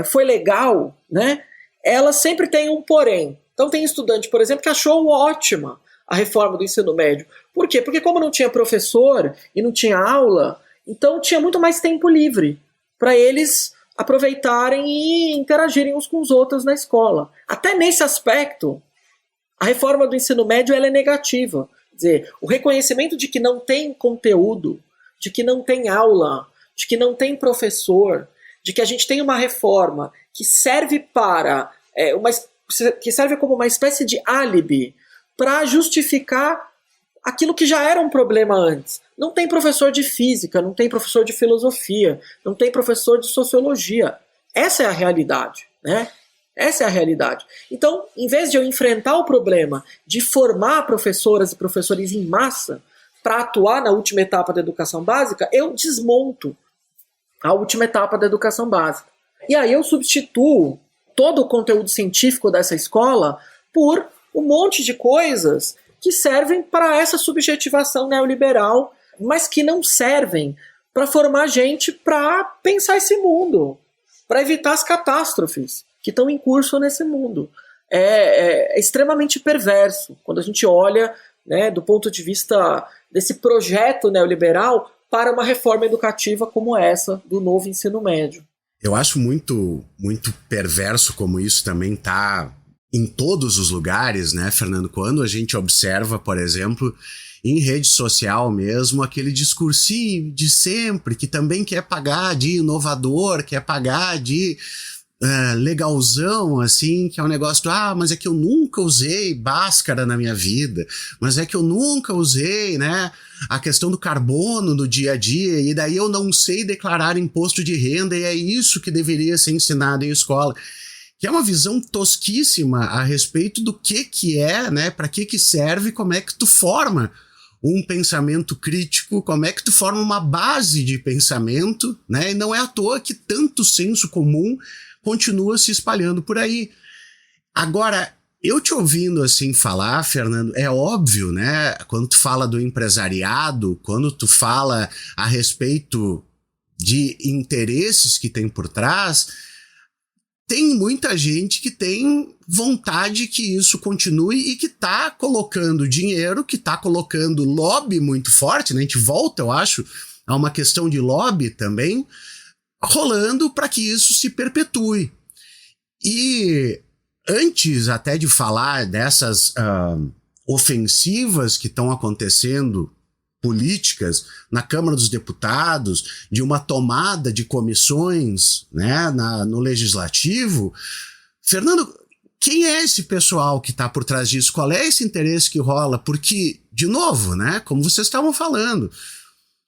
foi legal, né? Elas sempre têm um porém. Então tem estudante, por exemplo, que achou ótima a reforma do ensino médio. Por quê? Porque como não tinha professor e não tinha aula, então tinha muito mais tempo livre para eles aproveitarem e interagirem uns com os outros na escola. Até nesse aspecto, a reforma do ensino médio ela é negativa. Quer dizer, o reconhecimento de que não tem conteúdo, de que não tem aula, de que não tem professor, de que a gente tem uma reforma que serve que serve como uma espécie de álibi para justificar aquilo que já era um problema antes. Não tem professor de física, não tem professor de filosofia, não tem professor de sociologia. Essa é a realidade, né? Essa é a realidade. Então, em vez de eu enfrentar o problema de formar professoras e professores em massa para atuar na última etapa da educação básica, eu desmonto a última etapa da educação básica. E aí eu substituo todo o conteúdo científico dessa escola por um monte de coisas que servem para essa subjetivação neoliberal, mas que não servem para formar gente para pensar esse mundo, para evitar as catástrofes que estão em curso nesse mundo. É extremamente perverso quando a gente olha, né, do ponto de vista desse projeto neoliberal para uma reforma educativa como essa do novo ensino médio. Eu acho muito, muito perverso como isso também está em todos os lugares, né, Fernando? Quando a gente observa, por exemplo, em rede social mesmo, aquele discursinho de sempre, que também quer pagar de inovador, quer pagar de legalzão, assim, que é um negócio mas é que eu nunca usei Bhaskara na minha vida, mas é que eu nunca usei, né, a questão do carbono no dia a dia, e daí eu não sei declarar imposto de renda, e é isso que deveria ser ensinado em escola. Que é uma visão tosquíssima a respeito do que é, né, para que serve, como é que tu forma um pensamento crítico, como é que tu forma uma base de pensamento, né, e não é à toa que tanto senso comum continua se espalhando por aí. Agora, eu te ouvindo assim falar, Fernando, é óbvio, né, quando tu fala do empresariado, quando tu fala a respeito de interesses que tem por trás, tem muita gente que tem vontade que isso continue e que está colocando dinheiro, que está colocando lobby muito forte, né? A gente volta, eu acho, a uma questão de lobby também, rolando para que isso se perpetue. E antes até de falar dessas ofensivas que estão acontecendo, políticas na Câmara dos Deputados, de uma tomada de comissões, né, no Legislativo, Fernando, quem é esse pessoal que está por trás disso? Qual é esse interesse que rola? Porque, de novo, né, como vocês estavam falando,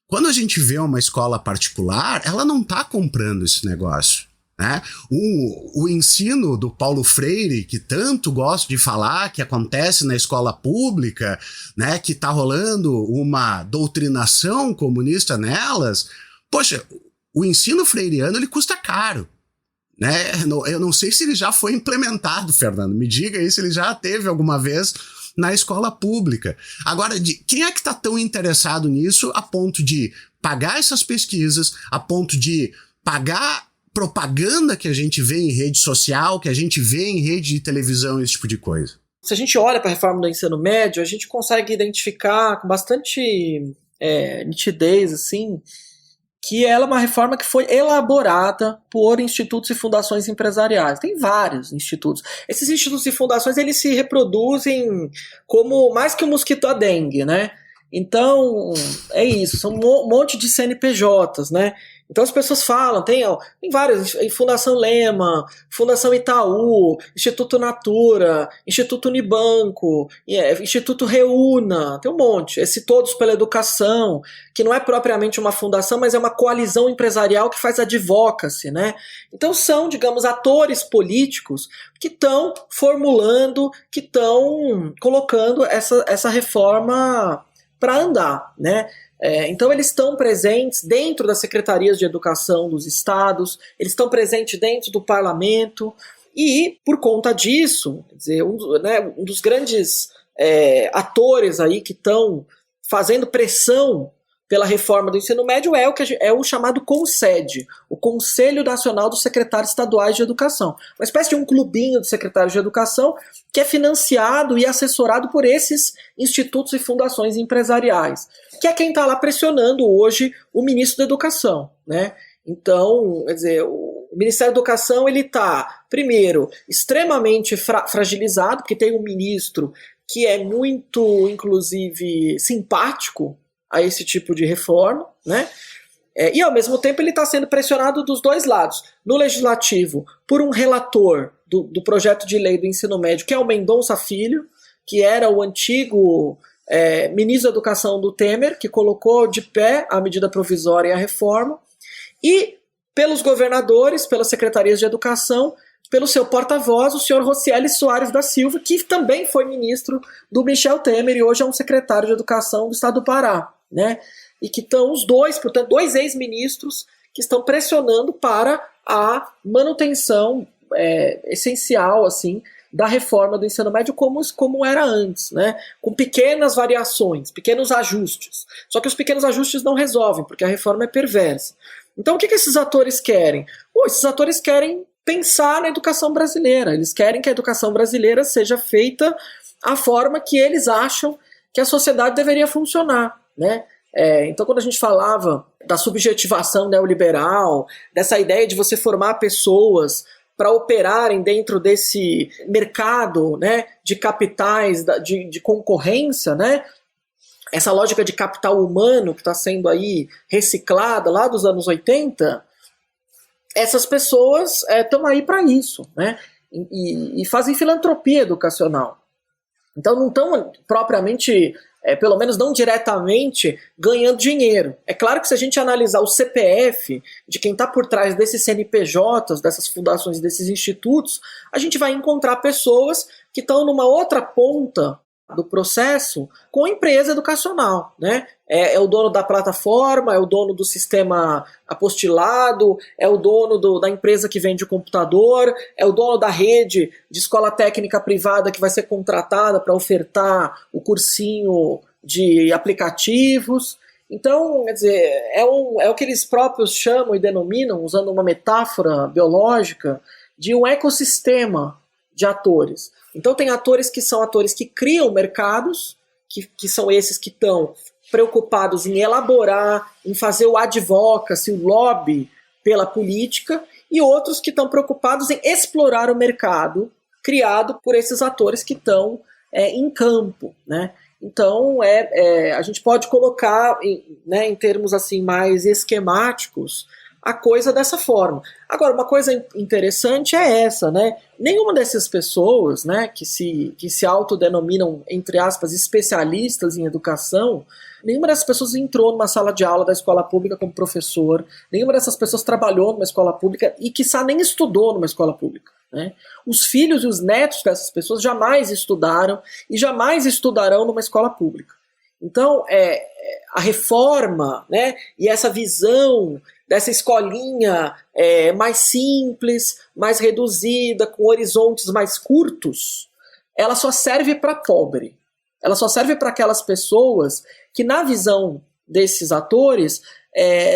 quando a gente vê uma escola particular, ela não está comprando esse negócio, né? O ensino do Paulo Freire, que tanto gosto de falar, que acontece na escola pública, né, que está rolando uma doutrinação comunista nelas, poxa, o ensino freiriano ele custa caro, né? Eu não sei se ele já foi implementado, Fernando, me diga aí se ele já teve alguma vez na escola pública. Agora, quem é que está tão interessado nisso a ponto de pagar essas pesquisas, a ponto de pagar propaganda que a gente vê em rede social, que a gente vê em rede de televisão, esse tipo de coisa? Se a gente olha para a reforma do ensino médio, a gente consegue identificar com bastante nitidez, assim, que ela é uma reforma que foi elaborada por institutos e fundações empresariais. Tem vários institutos. Esses institutos e fundações, eles se reproduzem como mais que o mosquito a dengue, né? Então, é isso, são um monte de CNPJs, né? Então as pessoas falam, tem vários, Fundação Lema, Fundação Itaú, Instituto Natura, Instituto Unibanco, Instituto Reúna, tem um monte. Esse Todos pela Educação, que não é propriamente uma fundação, mas é uma coalizão empresarial que faz advocacy, né? Então são, digamos, atores políticos que estão formulando, que estão colocando essa reforma para andar, né? Então eles estão presentes dentro das secretarias de educação dos estados, eles estão presentes dentro do parlamento, e por conta disso, quer dizer, um dos grandes atores aí que estão fazendo pressão pela reforma do ensino médio é o chamado CONSED, o Conselho Nacional dos Secretários Estaduais de Educação. Uma espécie de um clubinho de secretários de educação que é financiado e assessorado por esses institutos e fundações empresariais, que é quem está lá pressionando hoje o ministro da Educação, né? Então, quer dizer, o Ministério da Educação ele está, primeiro, extremamente fragilizado, porque tem um ministro que é muito, inclusive, simpático a esse tipo de reforma, né? E ao mesmo tempo ele está sendo pressionado dos dois lados. No Legislativo, por um relator do projeto de lei do ensino médio, que é o Mendonça Filho, que era o antigo ministro da Educação do Temer, que colocou de pé a medida provisória e a reforma, e pelos governadores, pelas secretarias de educação, pelo seu porta-voz, o senhor Rocieli Soares da Silva, que também foi ministro do Michel Temer e hoje é um secretário de Educação do Estado do Pará, né? E que estão os dois, portanto, 2 ex-ministros que estão pressionando para a manutenção essencial, assim, da reforma do ensino médio como era antes, né? Com pequenas variações, pequenos ajustes. Só que os pequenos ajustes não resolvem, porque a reforma é perversa. Então o que esses atores querem? Esses atores querem pensar na educação brasileira. Eles querem que a educação brasileira seja feita a forma que eles acham que a sociedade deveria funcionar, né? Então, quando a gente falava da subjetivação neoliberal, dessa ideia de você formar pessoas para operarem dentro desse mercado, né, de capitais, de concorrência, né? Essa lógica de capital humano que está sendo aí reciclada lá dos anos 80, essas pessoas estão aí para isso, né? E fazem filantropia educacional. Então não estão propriamente, pelo menos não diretamente, ganhando dinheiro. É claro que se a gente analisar o CPF de quem está por trás desses CNPJs, dessas fundações, desses institutos, a gente vai encontrar pessoas que estão numa outra ponta do processo com a empresa educacional, né? É o dono da plataforma, é o dono do sistema apostilado, é o dono da empresa que vende o computador, é o dono da rede de escola técnica privada que vai ser contratada para ofertar o cursinho de aplicativos. Então, quer dizer, é o que eles próprios chamam e denominam, usando uma metáfora biológica, de um ecossistema de atores. Então tem atores que são atores que criam mercados, que são esses que estão preocupados em elaborar, em fazer o advocacy, o lobby pela política, e outros que estão preocupados em explorar o mercado criado por esses atores que estão em campo, né? Então a gente pode colocar em termos assim mais esquemáticos a coisa dessa forma. Agora, uma coisa interessante é essa, né? Nenhuma dessas pessoas, né, que se autodenominam, entre aspas, especialistas em educação, nenhuma dessas pessoas entrou numa sala de aula da escola pública como professor, nenhuma dessas pessoas trabalhou numa escola pública e, quiçá, nem estudou numa escola pública, né? Os filhos e os netos dessas pessoas jamais estudaram e jamais estudarão numa escola pública. Então, a reforma, né, e essa visão dessa escolinha mais simples, mais reduzida, com horizontes mais curtos, ela só serve para pobre. Ela só serve para aquelas pessoas que, na visão desses atores,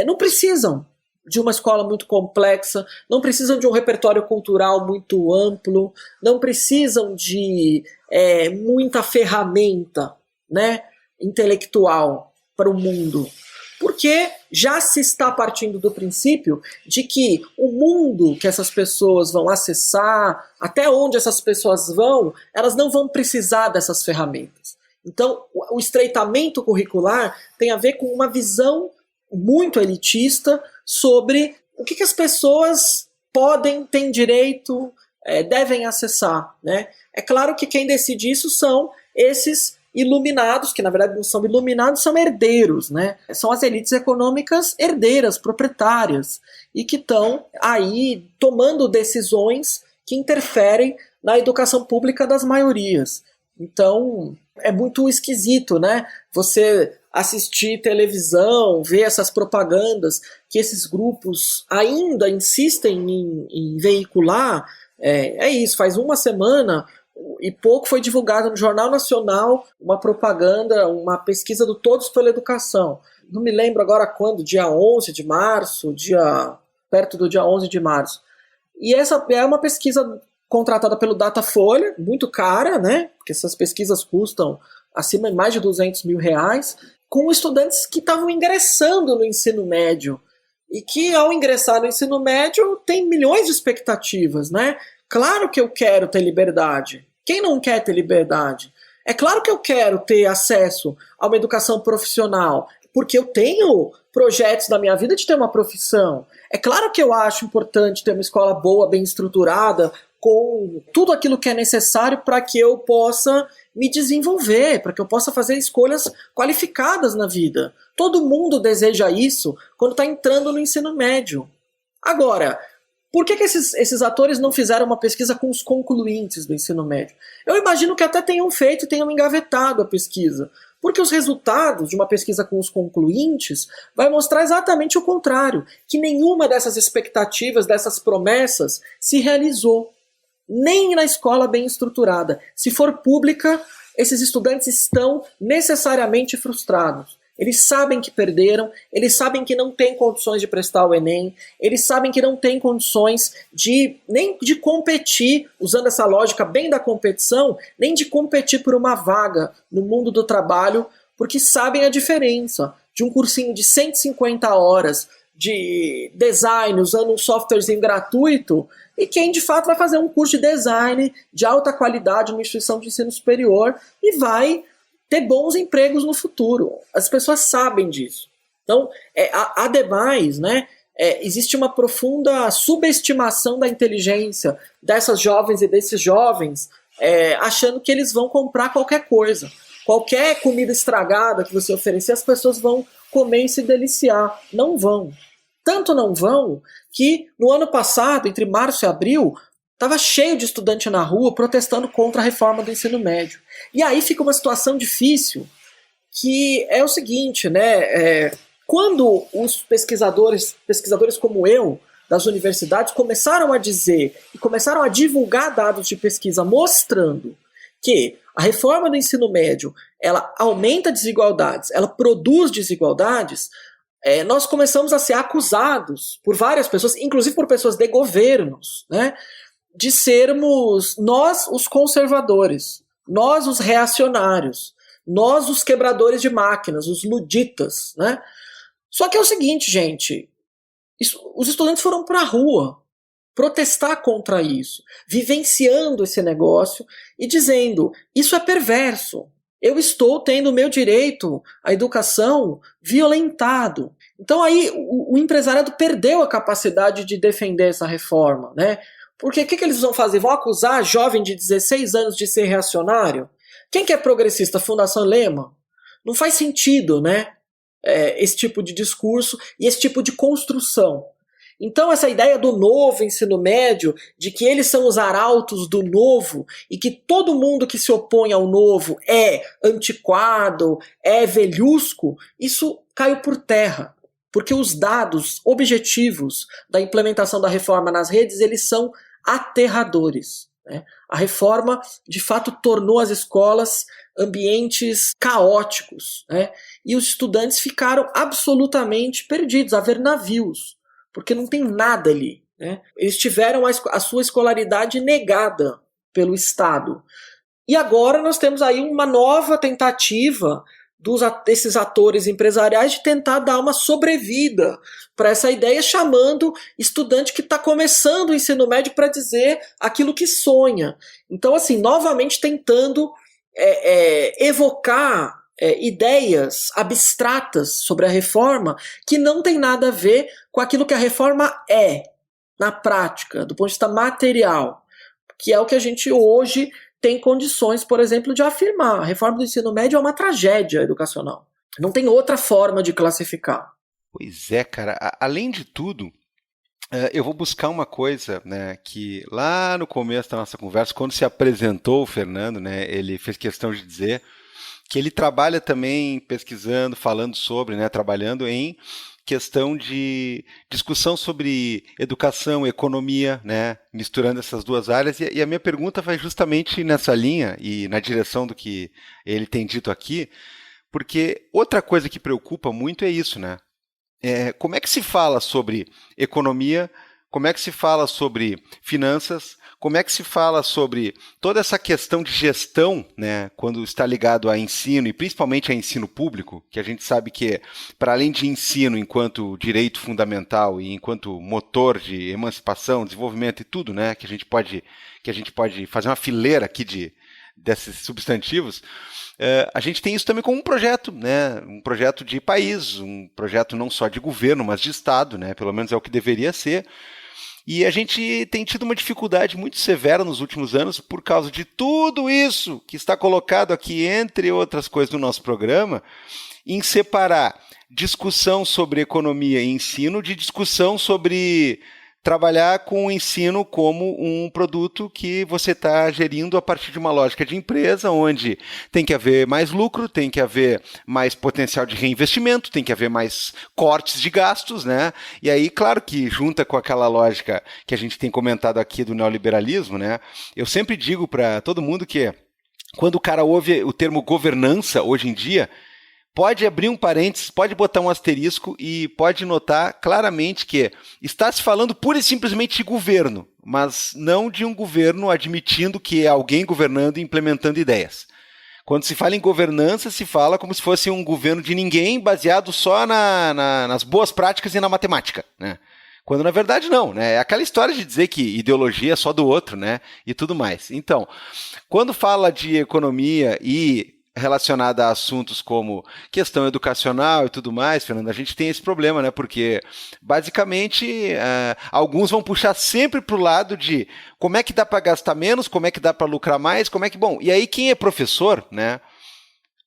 não precisam de uma escola muito complexa, não precisam de um repertório cultural muito amplo, não precisam de muita ferramenta, né, intelectual para o mundo. Porque já se está partindo do princípio de que o mundo que essas pessoas vão acessar, até onde essas pessoas vão, elas não vão precisar dessas ferramentas. Então, o estreitamento curricular tem a ver com uma visão muito elitista sobre o que as pessoas podem, têm direito, devem acessar, né? É claro que quem decide isso são esses iluminados, que na verdade não são iluminados, são herdeiros, né? São as elites econômicas herdeiras, proprietárias, e que estão aí tomando decisões que interferem na educação pública das maiorias. Então, é muito esquisito, né? Você assistir televisão, ver essas propagandas que esses grupos ainda insistem em veicular. Isso, faz uma semana e pouco foi divulgado no Jornal Nacional uma propaganda, uma pesquisa do Todos pela Educação. Não me lembro agora quando, dia 11 de março, perto do dia 11 de março. E essa é uma pesquisa contratada pelo Datafolha, muito cara, né? Porque essas pesquisas custam acima de mais de R$200 mil, com estudantes que estavam ingressando no ensino médio. E que, ao ingressar no ensino médio, tem milhões de expectativas, né? Claro que eu quero ter liberdade. Quem não quer ter liberdade? É claro que eu quero ter acesso a uma educação profissional, porque eu tenho projetos na minha vida de ter uma profissão. É claro que eu acho importante ter uma escola boa, bem estruturada, com tudo aquilo que é necessário para que eu possa me desenvolver, para que eu possa fazer escolhas qualificadas na vida. Todo mundo deseja isso quando está entrando no ensino médio. Agora, por que esses atores não fizeram uma pesquisa com os concluintes do ensino médio? Eu imagino que até tenham feito e tenham engavetado a pesquisa, porque os resultados de uma pesquisa com os concluintes vai mostrar exatamente o contrário, que nenhuma dessas expectativas, dessas promessas se realizou, nem na escola bem estruturada. Se for pública, esses estudantes estão necessariamente frustrados. Eles sabem que perderam, eles sabem que não têm condições de prestar o Enem, eles sabem que não têm condições nem de competir, usando essa lógica bem da competição, nem de competir por uma vaga no mundo do trabalho, porque sabem a diferença de um cursinho de 150 horas de design usando um softwarezinho gratuito e quem de fato vai fazer um curso de design de alta qualidade numa instituição de ensino superior e vai ter bons empregos no futuro. As pessoas sabem disso. Então, ademais, né, existe uma profunda subestimação da inteligência dessas jovens e desses jovens, achando que eles vão comprar qualquer coisa. Qualquer comida estragada que você oferecer, as pessoas vão comer e se deliciar. Não vão. Tanto não vão que no ano passado, entre março e abril, estava cheio de estudante na rua protestando contra a reforma do ensino médio. E aí fica uma situação difícil, que é o seguinte, né? Quando os pesquisadores como eu, das universidades, começaram a dizer e começaram a divulgar dados de pesquisa mostrando que a reforma do ensino médio ela aumenta desigualdades, ela produz desigualdades, nós começamos a ser acusados por várias pessoas, inclusive por pessoas de governos, né? De sermos nós os conservadores, nós os reacionários, nós os quebradores de máquinas, os luditas, né? Só que é o seguinte, gente, os estudantes foram para a rua protestar contra isso, vivenciando esse negócio e dizendo, isso é perverso, eu estou tendo o meu direito à educação violentado. Então aí o empresariado perdeu a capacidade de defender essa reforma, né? Porque o que eles vão fazer? Vão acusar jovem de 16 anos de ser reacionário? Quem que é progressista? Fundação Lema? Não faz sentido, né? Esse tipo de discurso e esse tipo de construção. Então essa ideia do novo ensino médio, de que eles são os arautos do novo e que todo mundo que se opõe ao novo é antiquado, é velhusco, isso caiu por terra. Porque os dados objetivos da implementação da reforma nas redes, eles são aterradores, né? A reforma, de fato, tornou as escolas ambientes caóticos, né? E os estudantes ficaram absolutamente perdidos, a ver navios, porque não tem nada ali, né? Eles tiveram a sua escolaridade negada pelo Estado. E agora nós temos aí uma nova tentativa desses atores empresariais de tentar dar uma sobrevida para essa ideia, chamando estudante que está começando o ensino médio para dizer aquilo que sonha. Então, assim, novamente tentando evocar ideias abstratas sobre a reforma que não tem nada a ver com aquilo que a reforma é, na prática, do ponto de vista material, que é o que a gente hoje tem condições, por exemplo, de afirmar. A reforma do ensino médio é uma tragédia educacional. Não tem outra forma de classificar. Pois é, cara. Além de tudo, eu vou buscar uma coisa, né, que lá no começo da nossa conversa, quando se apresentou o Fernando, né, ele fez questão de dizer que ele trabalha também pesquisando, falando sobre, né, trabalhando em questão de discussão sobre educação, economia, né, misturando essas duas áreas, e a minha pergunta vai justamente nessa linha e na direção do que ele tem dito aqui, porque outra coisa que preocupa muito é isso, né? Como é que se fala sobre economia, como é que se fala sobre finanças, como é que se fala sobre toda essa questão de gestão, né, quando está ligado a ensino, e principalmente a ensino público, que a gente sabe que, para além de ensino enquanto direito fundamental e enquanto motor de emancipação, desenvolvimento e tudo, né, que a gente pode fazer uma fileira aqui desses substantivos, a gente tem isso também como um projeto, né, um projeto de país, um projeto não só de governo, mas de Estado, né, pelo menos é o que deveria ser. E a gente tem tido uma dificuldade muito severa nos últimos anos por causa de tudo isso que está colocado aqui, entre outras coisas, no nosso programa, em separar discussão sobre economia e ensino de discussão sobre trabalhar com o ensino como um produto que você está gerindo a partir de uma lógica de empresa, onde tem que haver mais lucro, tem que haver mais potencial de reinvestimento, tem que haver mais cortes de gastos, né? E aí, claro que junta com aquela lógica que a gente tem comentado aqui do neoliberalismo, né? Eu sempre digo para todo mundo que quando o cara ouve o termo governança hoje em dia, pode abrir um parênteses, pode botar um asterisco e pode notar claramente que está se falando pura e simplesmente de governo, mas não de um governo admitindo que é alguém governando e implementando ideias. Quando se fala em governança, se fala como se fosse um governo de ninguém baseado só nas boas práticas e na matemática, né? Quando na verdade não, né? É aquela história de dizer que ideologia é só do outro, né? E tudo mais. Então, quando fala de economia e relacionada a assuntos como questão educacional e tudo mais, Fernando, a gente tem esse problema, né? Porque, basicamente, alguns vão puxar sempre para o lado de como é que dá para gastar menos, como é que dá para lucrar mais, como é que... Bom, e aí quem é professor, né?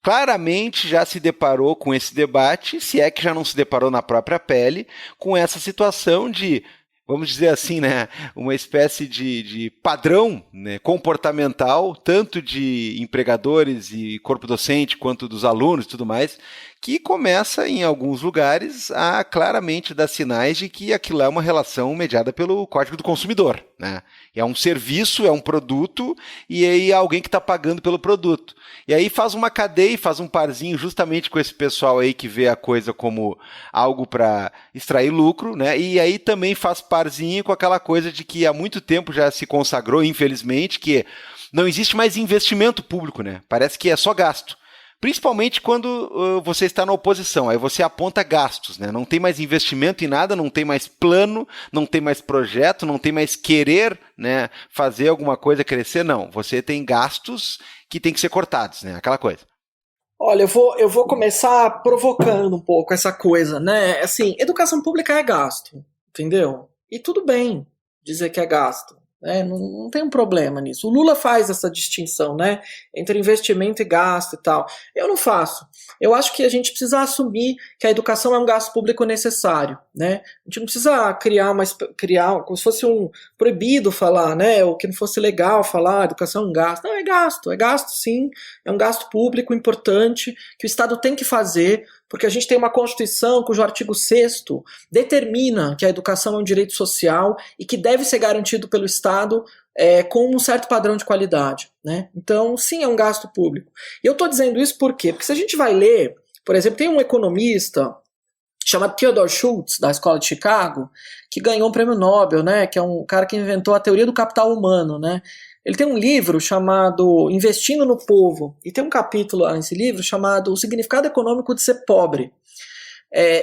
Claramente já se deparou com esse debate, se é que já não se deparou na própria pele, com essa situação de, vamos dizer assim, né, uma espécie de padrão, né, comportamental, tanto de empregadores e corpo docente, quanto dos alunos e tudo mais, que começa, em alguns lugares, a claramente dar sinais de que aquilo é uma relação mediada pelo Código do Consumidor, né? É um serviço, é um produto, e aí é alguém que está pagando pelo produto. E aí faz uma cadeia, faz um parzinho justamente com esse pessoal aí que vê a coisa como algo para extrair lucro, né? E aí também faz parzinho com aquela coisa de que há muito tempo já se consagrou, infelizmente, que não existe mais investimento público, né? Parece que é só gasto. Principalmente quando você está na oposição, aí você aponta gastos, né? Não tem mais investimento em nada, não tem mais plano, não tem mais projeto, não tem mais querer, né, fazer alguma coisa crescer, não. Você tem gastos que tem que ser cortados, né? Aquela coisa. Olha, eu vou começar provocando um pouco essa coisa, né? Assim, educação pública é gasto, entendeu? E tudo bem dizer que é gasto. Não tem um problema nisso. O Lula faz essa distinção, né, entre investimento e gasto e tal. Eu não faço. Eu acho que a gente precisa assumir que a educação é um gasto público necessário, né? A gente não precisa criar como se fosse um proibido falar, né, ou que não fosse legal falar educação é um gasto. Não, é gasto sim, é um gasto público importante que o Estado tem que fazer, porque a gente tem uma Constituição cujo artigo 6º determina que a educação é um direito social e que deve ser garantido pelo Estado com um certo padrão de qualidade, né? Então, sim, é um gasto público. E eu estou dizendo isso por quê? Porque se a gente vai ler, por exemplo, tem um economista chamado Theodore Schultz, da Escola de Chicago, que ganhou um prêmio Nobel, né? Que é um cara que inventou a teoria do capital humano, né? Ele tem um livro chamado Investindo no Povo, e tem um capítulo nesse livro chamado O Significado Econômico de Ser Pobre.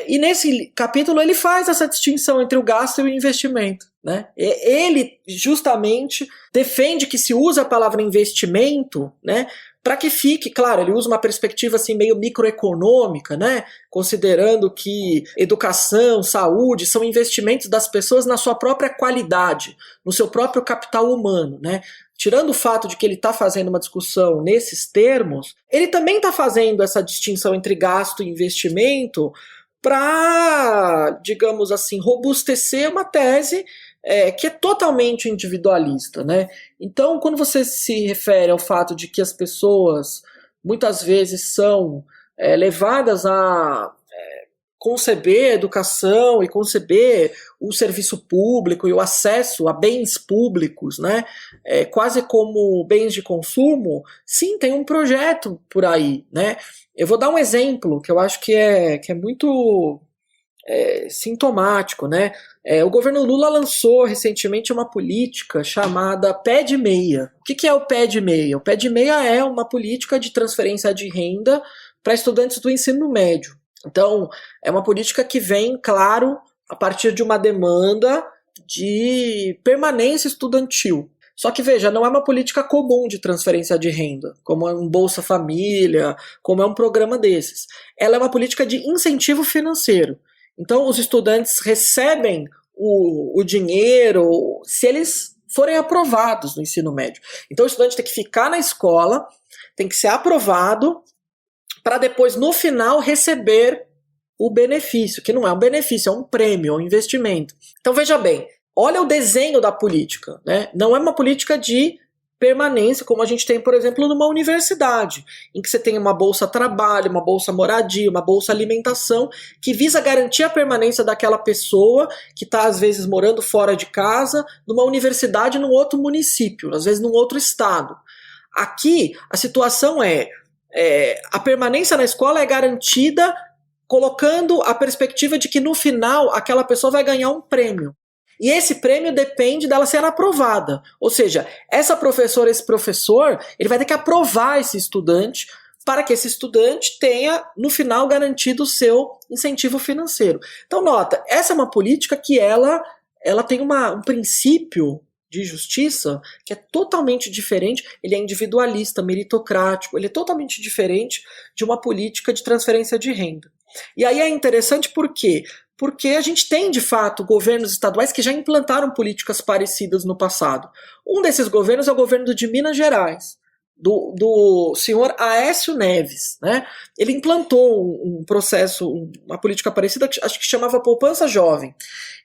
E nesse capítulo ele faz essa distinção entre o gasto e o investimento, né? Ele justamente defende que se usa a palavra investimento, né, para que fique, claro, ele usa uma perspectiva assim meio microeconômica, né, considerando que educação, saúde são investimentos das pessoas na sua própria qualidade, no seu próprio capital humano, né? Tirando o fato de que ele está fazendo uma discussão nesses termos, ele também está fazendo essa distinção entre gasto e investimento para, digamos assim, robustecer uma tese que é totalmente individualista, né? Então, quando você se refere ao fato de que as pessoas muitas vezes são levadas a conceber a educação e conceber o serviço público e o acesso a bens públicos, né, quase como bens de consumo, sim, tem um projeto por aí, né? Eu vou dar um exemplo que eu acho que é muito sintomático, né? O governo Lula lançou recentemente uma política chamada Pé de Meia. O que é o Pé de Meia? O Pé de Meia é uma política de transferência de renda para estudantes do ensino médio. Então, é uma política que vem, claro, a partir de uma demanda de permanência estudantil. Só que, veja, não é uma política comum de transferência de renda, como é um Bolsa Família, como é um programa desses. Ela é uma política de incentivo financeiro. Então, os estudantes recebem o dinheiro se eles forem aprovados no ensino médio. Então o estudante tem que ficar na escola, tem que ser aprovado, para depois, no final, receber o benefício, que não é um benefício, é um prêmio, é um investimento. Então veja bem, olha o desenho da política, né? Não é uma política de permanência, como a gente tem, por exemplo, numa universidade, em que você tem uma bolsa trabalho, uma bolsa moradia, uma bolsa alimentação, que visa garantir a permanência daquela pessoa que está, às vezes, morando fora de casa, numa universidade num outro município, às vezes num outro estado. Aqui, a situação a permanência na escola é garantida colocando a perspectiva de que, no final, aquela pessoa vai ganhar um prêmio. E esse prêmio depende dela ser aprovada. Ou seja, essa professora, esse professor, ele vai ter que aprovar esse estudante para que esse estudante tenha, no final, garantido o seu incentivo financeiro. Então, nota, essa é uma política que ela tem um princípio de justiça que é totalmente diferente, ele é individualista, meritocrático, ele é totalmente diferente de uma política de transferência de renda. E aí é interessante por quê? Porque a gente tem, de fato, governos estaduais que já implantaram políticas parecidas no passado. Um desses governos é o governo de Minas Gerais, do senhor Aécio Neves, né? Ele implantou um processo, uma política parecida, que acho que chamava Poupança Jovem.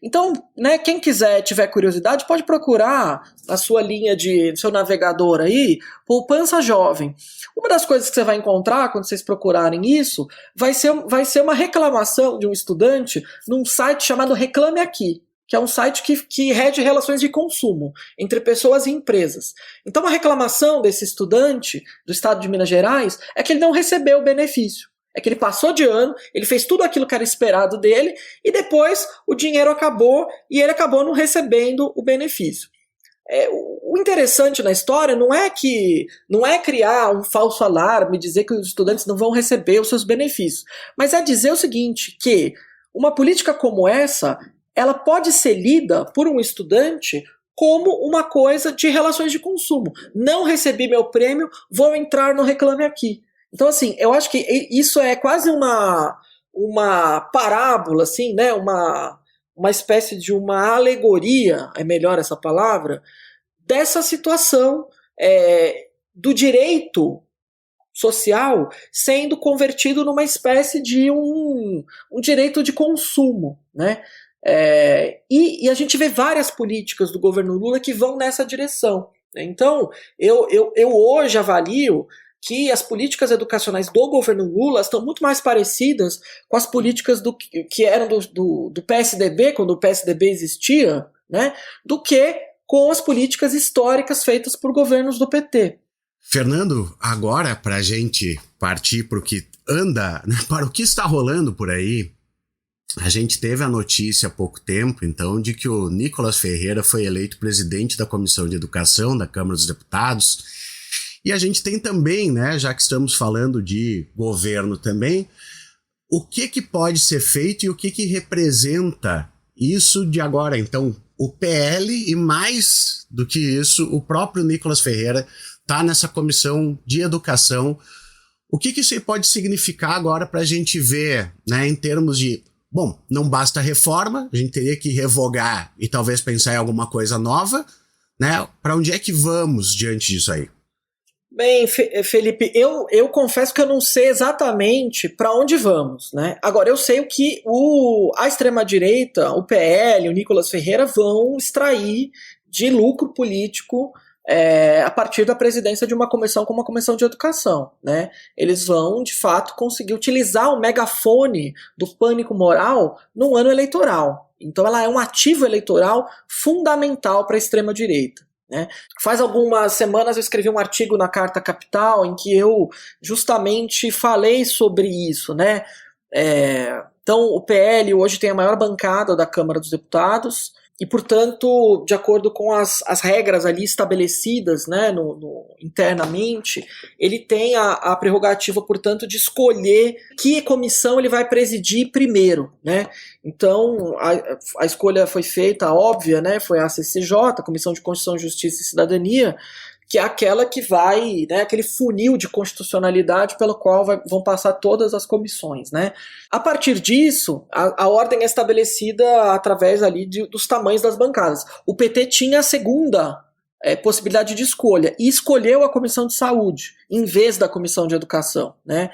Então, né, quem tiver curiosidade, pode procurar na sua linha no seu navegador aí, Poupança Jovem. Uma das coisas que você vai encontrar quando vocês procurarem isso, vai ser uma reclamação de um estudante num site chamado Reclame Aqui, que é um site que rege relações de consumo entre pessoas e empresas. Então a reclamação desse estudante do estado de Minas Gerais é que ele não recebeu o benefício. É que ele passou de ano, ele fez tudo aquilo que era esperado dele, e depois o dinheiro acabou e ele acabou não recebendo o benefício. O interessante na história não é criar um falso alarme, dizer que os estudantes não vão receber os seus benefícios, mas é dizer o seguinte, que uma política como essa, ela pode ser lida por um estudante como uma coisa de relações de consumo. Não recebi meu prêmio, vou entrar no Reclame Aqui. Então, assim, eu acho que isso é quase uma parábola, assim, né? Uma espécie de uma alegoria, é melhor essa palavra, dessa situação do direito social sendo convertido numa espécie de um direito de consumo, né? E a gente vê várias políticas do governo Lula que vão nessa direção. Então, eu hoje avalio que as políticas educacionais do governo Lula estão muito mais parecidas com as políticas que eram do PSDB, quando o PSDB existia, né, do que com as políticas históricas feitas por governos do PT. Fernando, agora para a gente partir para o que anda, né, para o que está rolando por aí, a gente teve a notícia há pouco tempo, então, de que o Nicolas Ferreira foi eleito presidente da Comissão de Educação da Câmara dos Deputados. E a gente tem também, né, já que estamos falando de governo também, o que pode ser feito e o que representa isso de agora. Então, o PL e mais do que isso, o próprio Nicolas Ferreira está nessa Comissão de Educação. O que isso pode significar agora para a gente ver, né, em termos de... Bom, não basta reforma, a gente teria que revogar e talvez pensar em alguma coisa nova, né? Para onde é que vamos diante disso aí? Bem, Felipe, eu confesso que eu não sei exatamente para onde vamos, né? Agora, eu sei o que a extrema-direita, o PL, o Nicolas Ferreira vão extrair de lucro político a partir da presidência de uma comissão como a Comissão de Educação, né? Eles vão, de fato, conseguir utilizar o megafone do pânico moral num ano eleitoral. Então ela é um ativo eleitoral fundamental para a extrema-direita, né? Faz algumas semanas eu escrevi um artigo na Carta Capital em que eu justamente falei sobre isso, né? Então o PL hoje tem a maior bancada da Câmara dos Deputados e, portanto, de acordo com as regras ali estabelecidas, né, internamente, ele tem a prerrogativa, portanto, de escolher que comissão ele vai presidir primeiro, né? Então, a escolha foi feita, óbvia, né? Foi a CCJ, a Comissão de Constituição, Justiça e Cidadania, que é aquela que vai, né, aquele funil de constitucionalidade pelo qual vão passar todas as comissões, né? A partir disso, a ordem é estabelecida através ali dos tamanhos das bancadas. O PT tinha a segunda possibilidade de escolha, e escolheu a Comissão de Saúde, em vez da Comissão de Educação, né?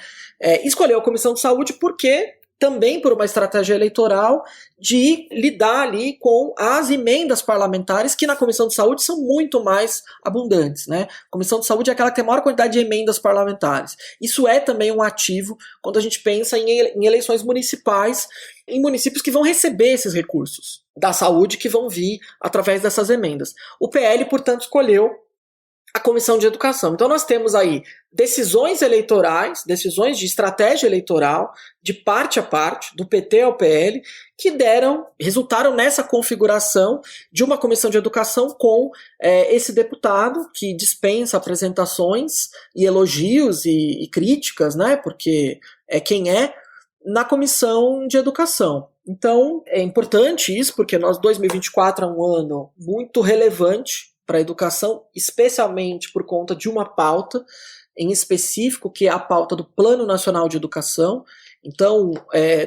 Escolheu a Comissão de Saúde porque também por uma estratégia eleitoral de lidar ali com as emendas parlamentares, que na Comissão de Saúde são muito mais abundantes, né? A Comissão de Saúde é aquela que tem a maior quantidade de emendas parlamentares. Isso é também um ativo quando a gente pensa em eleições municipais, em municípios que vão receber esses recursos da saúde que vão vir através dessas emendas. O PL, portanto, escolheu a Comissão de Educação. Então nós temos aí decisões eleitorais, decisões de estratégia eleitoral, de parte a parte, do PT ao PL, que resultaram nessa configuração de uma Comissão de Educação com esse deputado que dispensa apresentações e elogios e críticas, né, porque é quem é, na Comissão de Educação. Então é importante isso, porque 2024 é um ano muito relevante para a educação, especialmente por conta de uma pauta em específico, que é a pauta do Plano Nacional de Educação. Então,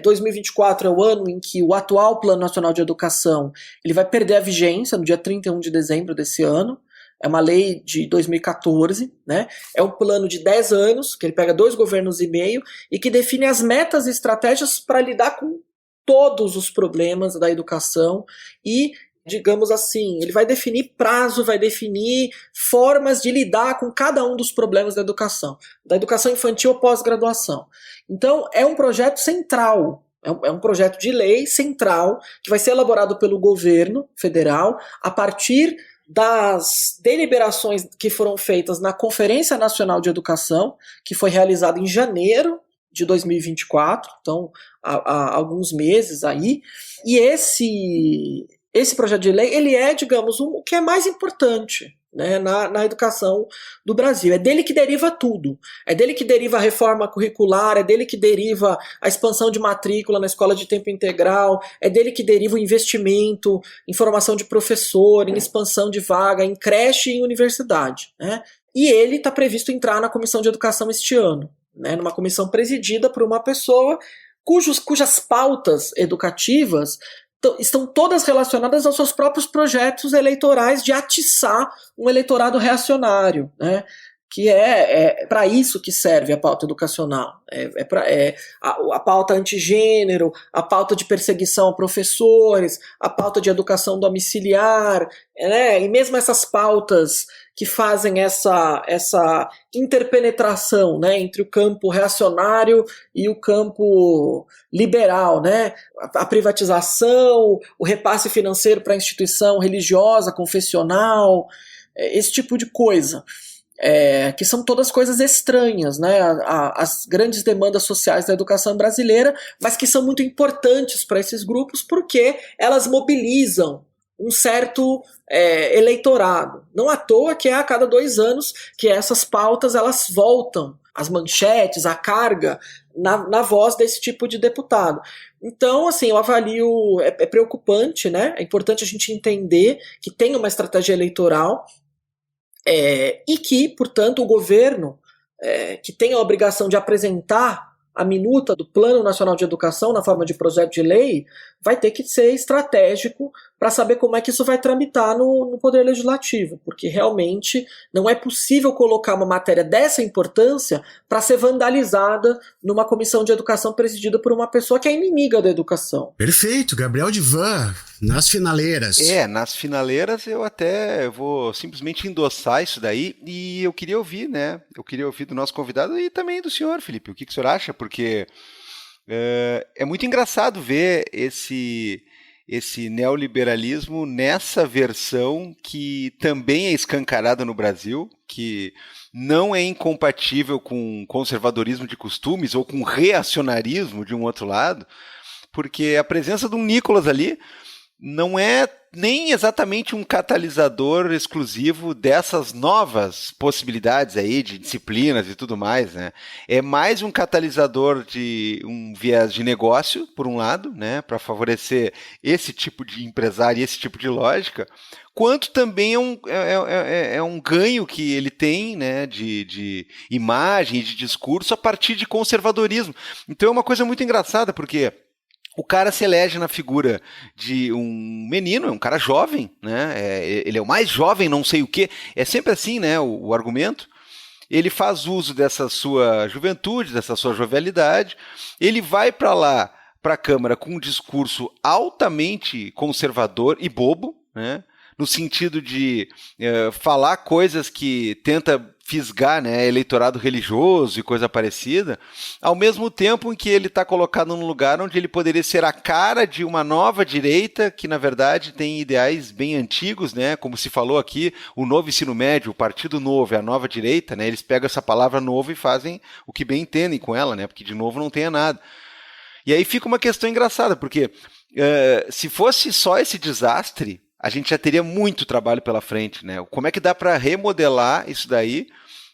2024 é o ano em que o atual Plano Nacional de Educação ele vai perder a vigência no dia 31 de dezembro desse ano. É uma lei de 2014, né? É um plano de 10 anos, que ele pega 2 governos e meio, e que define as metas e estratégias para lidar com todos os problemas da educação e, digamos assim, ele vai definir prazo, vai definir formas de lidar com cada um dos problemas da educação infantil ou pós-graduação. Então, é um projeto central, é um projeto de lei central que vai ser elaborado pelo governo federal a partir das deliberações que foram feitas na Conferência Nacional de Educação, que foi realizada em janeiro de 2024, então há alguns meses aí, e esse projeto de lei, ele é, digamos, o que é mais importante, né, na educação do Brasil. É dele que deriva tudo. É dele que deriva a reforma curricular, é dele que deriva a expansão de matrícula na escola de tempo integral, é dele que deriva o investimento em formação de professor, em expansão de vaga, em creche e em universidade, né? E ele está previsto entrar na Comissão de Educação este ano, né, numa comissão presidida por uma pessoa cujas pautas educativas estão todas relacionadas aos seus próprios projetos eleitorais de atiçar um eleitorado reacionário, né? Que é para isso que serve a pauta educacional. A pauta antigênero, a pauta de perseguição a professores, a pauta de educação domiciliar, né? E mesmo essas pautas que fazem essa interpenetração, né, entre o campo reacionário e o campo liberal, né? A privatização, o repasse financeiro para a instituição religiosa, confessional, esse tipo de coisa. Que são todas coisas estranhas, né, as grandes demandas sociais da educação brasileira, mas que são muito importantes para esses grupos porque elas mobilizam um certo eleitorado. Não à toa que é a cada 2 anos que essas pautas elas voltam, as manchetes, a carga, na voz desse tipo de deputado. Então, assim, eu avalio, é preocupante, né? É importante a gente entender que tem uma estratégia eleitoral e que, portanto, o governo, que tem a obrigação de apresentar a minuta do Plano Nacional de Educação na forma de projeto de lei, vai ter que ser estratégico para saber como é que isso vai tramitar no Poder Legislativo, porque realmente não é possível colocar uma matéria dessa importância para ser vandalizada numa comissão de educação presidida por uma pessoa que é inimiga da educação. Perfeito, Gabriel Divan, nas finaleiras. Nas finaleiras eu vou simplesmente endossar isso daí e eu queria ouvir, né? Eu queria ouvir do nosso convidado e também do senhor, Felipe, o que o senhor acha? Porque é muito engraçado ver esse neoliberalismo nessa versão que também é escancarada no Brasil, que não é incompatível com conservadorismo de costumes ou com reacionarismo de um outro lado, porque a presença de um Nicolas ali não é nem exatamente um catalisador exclusivo dessas novas possibilidades aí de disciplinas e tudo mais, né? É mais um catalisador de um viés de negócio, por um lado, né, para favorecer esse tipo de empresário e esse tipo de lógica, quanto também é um ganho que ele tem, né, de imagem e de discurso a partir de conservadorismo. Então é uma coisa muito engraçada, porque o cara se elege na figura de um menino, é um cara jovem, né? Ele é o mais jovem, não sei o quê. É sempre assim, né, o argumento. Ele faz uso dessa sua juventude, dessa sua jovialidade. Ele vai para lá, para a Câmara, com um discurso altamente conservador e bobo, né? No sentido de falar coisas que tenta fisgar, né, eleitorado religioso e coisa parecida, ao mesmo tempo em que ele está colocado num lugar onde ele poderia ser a cara de uma nova direita que, na verdade, tem ideais bem antigos, né, como se falou aqui, o novo ensino médio, o Partido Novo é a nova direita, né, eles pegam essa palavra novo e fazem o que bem entendem com ela, né, porque de novo não tem nada. E aí fica uma questão engraçada, porque se fosse só esse desastre, a gente já teria muito trabalho pela frente, né? Como é que dá para remodelar isso daí,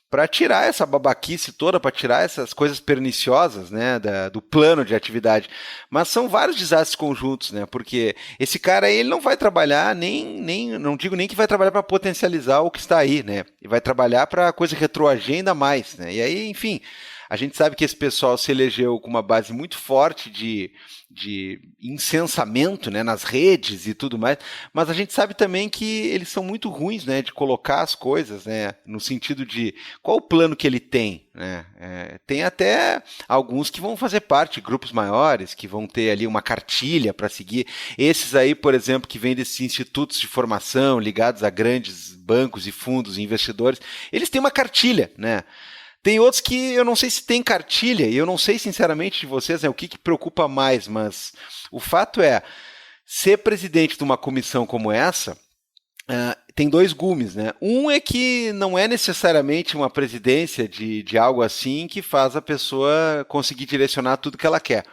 para tirar essa babaquice toda, para tirar essas coisas perniciosas, né, do plano de atividade? Mas são vários desastres conjuntos, né? Porque esse cara aí, ele não vai trabalhar não digo nem que vai trabalhar para potencializar o que está aí, né? Ele vai trabalhar para a coisa retroagir ainda mais, né? E aí, enfim, a gente sabe que esse pessoal se elegeu com uma base muito forte de incensamento, né, nas redes e tudo mais, mas a gente sabe também que eles são muito ruins, né, de colocar as coisas, né, no sentido de qual o plano que ele tem, né? Tem até alguns que vão fazer parte, grupos maiores, que vão ter ali uma cartilha para seguir. Esses aí, por exemplo, que vêm desses institutos de formação ligados a grandes bancos e fundos e investidores, eles têm uma cartilha, né? Tem outros que eu não sei se tem cartilha, e eu não sei sinceramente de vocês, né, o que preocupa mais, mas o fato é, ser presidente de uma comissão como essa, tem dois gumes, né? Um é que não é necessariamente uma presidência de algo assim que faz a pessoa conseguir direcionar tudo que ela quer.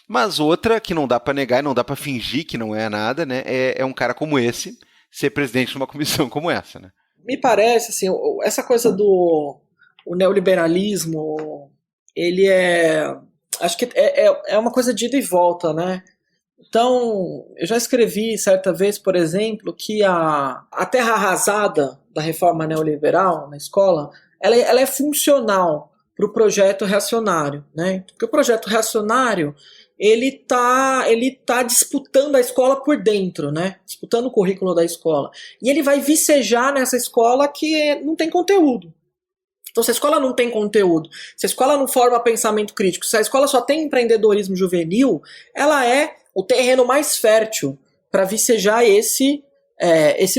Mas outra, que não dá para negar e não dá para fingir que não é nada, né, é um cara como esse ser presidente de uma comissão como essa, né? Me parece, assim, essa coisa do o neoliberalismo, ele acho que é uma coisa de ida e volta, né? Então, eu já escrevi certa vez, por exemplo, que a terra arrasada da reforma neoliberal na escola, ela é funcional para o projeto reacionário, né? Porque o projeto reacionário, ele tá disputando a escola por dentro, né? Disputando o currículo da escola. E ele vai vicejar nessa escola que não tem conteúdo. Então, se a escola não tem conteúdo, se a escola não forma pensamento crítico, se a escola só tem empreendedorismo juvenil, ela é o terreno mais fértil para vicejar esse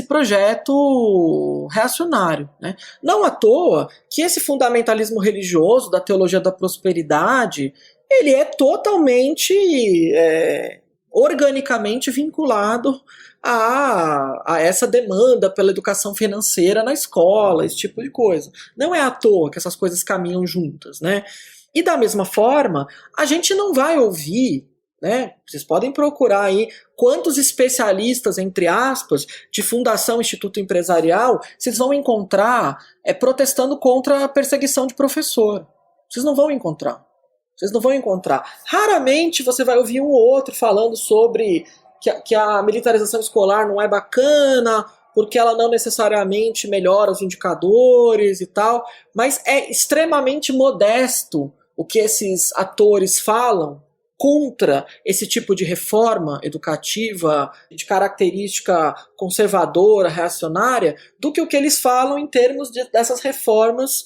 projeto reacionário, né? Não à toa que esse fundamentalismo religioso da teologia da prosperidade, ele é totalmente organicamente vinculado a essa demanda pela educação financeira na escola, esse tipo de coisa. Não é à toa que essas coisas caminham juntas, né? E da mesma forma, a gente não vai ouvir, né? Vocês podem procurar aí quantos especialistas, entre aspas, de fundação Instituto Empresarial, vocês vão encontrar protestando contra a perseguição de professor. Vocês não vão encontrar. Vocês não vão encontrar. Raramente você vai ouvir um ou outro falando sobre que a militarização escolar não é bacana, porque ela não necessariamente melhora os indicadores e tal, mas é extremamente modesto o que esses atores falam contra esse tipo de reforma educativa de característica conservadora, reacionária, do que o que eles falam em termos dessas reformas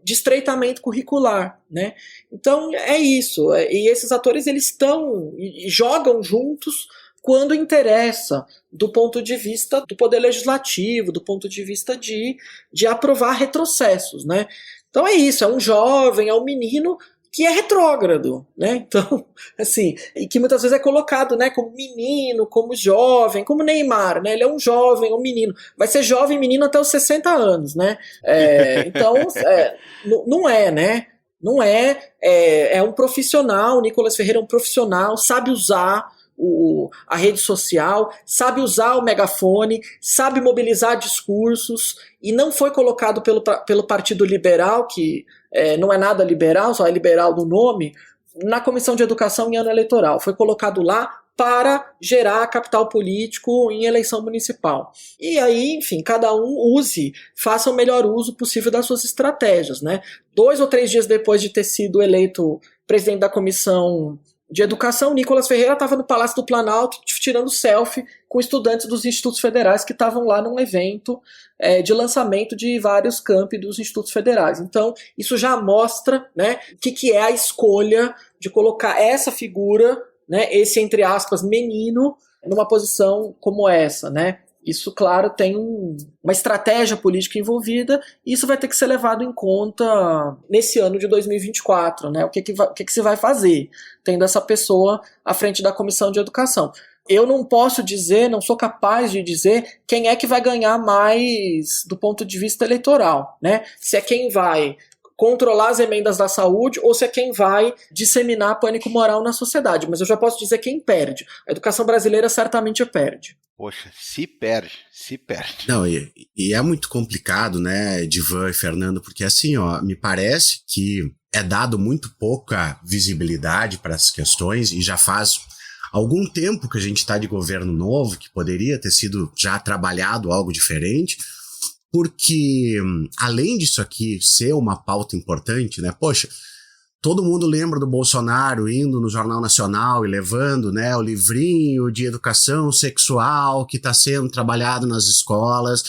de estreitamento curricular, né? Então é isso, e esses atores eles estão e jogam juntos quando interessa, do ponto de vista do poder legislativo, do ponto de vista de aprovar retrocessos, né? Então é isso, é um jovem, é um menino que é retrógrado, né? Então, assim, e que muitas vezes é colocado, né, como menino, como jovem, como Neymar, né? Ele é um jovem, um menino. Vai ser jovem menino até os 60 anos, né? Então, não é, né? Não é um profissional, o Nicolas Ferreira é um profissional, sabe usar a rede social, sabe usar o megafone, sabe mobilizar discursos, e não foi colocado pelo Partido Liberal, que não é nada liberal, só é liberal do nome, na Comissão de Educação em ano eleitoral. Foi colocado lá para gerar capital político em eleição municipal. E aí, enfim, cada um faça o melhor uso possível das suas estratégias, né? 2 ou 3 dias depois de ter sido eleito presidente da Comissão de Educação, Nicolas Ferreira estava no Palácio do Planalto tirando selfie com estudantes dos institutos federais que estavam lá num evento de lançamento de vários campi dos institutos federais. Então, isso já mostra, né, o que é a escolha de colocar essa figura, né, esse, entre aspas, menino, numa posição como essa, né? Isso, claro, tem uma estratégia política envolvida, e isso vai ter que ser levado em conta nesse ano de 2024, né? O que se vai fazer, tendo essa pessoa à frente da Comissão de Educação. Eu não posso dizer, não sou capaz de dizer quem é que vai ganhar mais do ponto de vista eleitoral, né? Se é quem vai controlar as emendas da saúde ou se é quem vai disseminar pânico moral na sociedade. Mas eu já posso dizer quem perde. A educação brasileira certamente perde. Poxa, se perde. Não, e é muito complicado, né, Divan e Fernando, porque assim, ó, me parece que é dado muito pouca visibilidade para essas questões, e já faz algum tempo que a gente está de governo novo, que poderia ter sido já trabalhado algo diferente, porque além disso aqui ser uma pauta importante, né, poxa, todo mundo lembra do Bolsonaro indo no Jornal Nacional e levando, né, o livrinho de educação sexual que está sendo trabalhado nas escolas.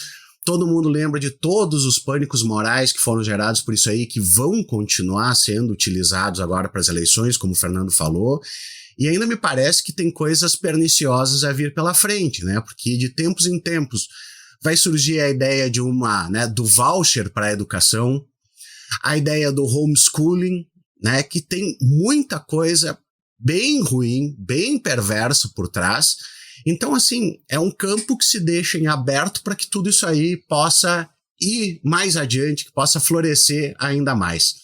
Todo mundo lembra de todos os pânicos morais que foram gerados por isso aí, que vão continuar sendo utilizados agora para as eleições, como o Fernando falou. E ainda me parece que tem coisas perniciosas a vir pela frente, né? Porque de tempos em tempos vai surgir a ideia de do voucher para a educação, a ideia do homeschooling, né, que tem muita coisa bem ruim, bem perversa por trás. Então, assim, é um campo que se deixa em aberto para que tudo isso aí possa ir mais adiante, que possa florescer ainda mais.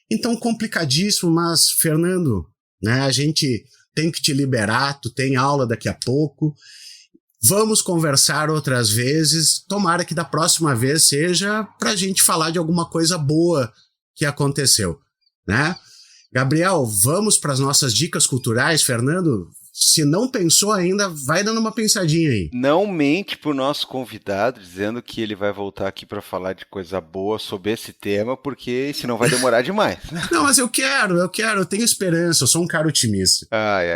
Então, complicadíssimo, mas, Fernando, né, a gente tem que te liberar, tu tem aula daqui a pouco. Vamos conversar outras vezes. Tomara que da próxima vez seja para a gente falar de alguma coisa boa que aconteceu, né? Gabriel, vamos para as nossas dicas culturais. Fernando, se não pensou ainda, vai dando uma pensadinha aí. Não mente pro nosso convidado, dizendo que ele vai voltar aqui para falar de coisa boa sobre esse tema, porque senão vai demorar demais. Não, mas eu tenho esperança, eu sou um cara otimista.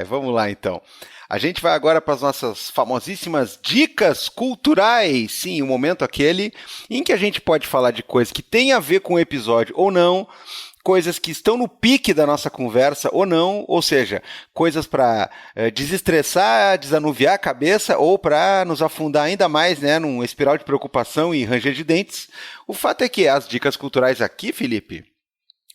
Vamos lá então. A gente vai agora para as nossas famosíssimas dicas culturais. Sim, o momento aquele em que a gente pode falar de coisas que tem a ver com o episódio ou não, coisas que estão no pique da nossa conversa ou não, ou seja, coisas para desestressar, desanuviar a cabeça ou para nos afundar ainda mais, né, num espiral de preocupação e ranger de dentes. O fato é que as dicas culturais aqui, Felipe,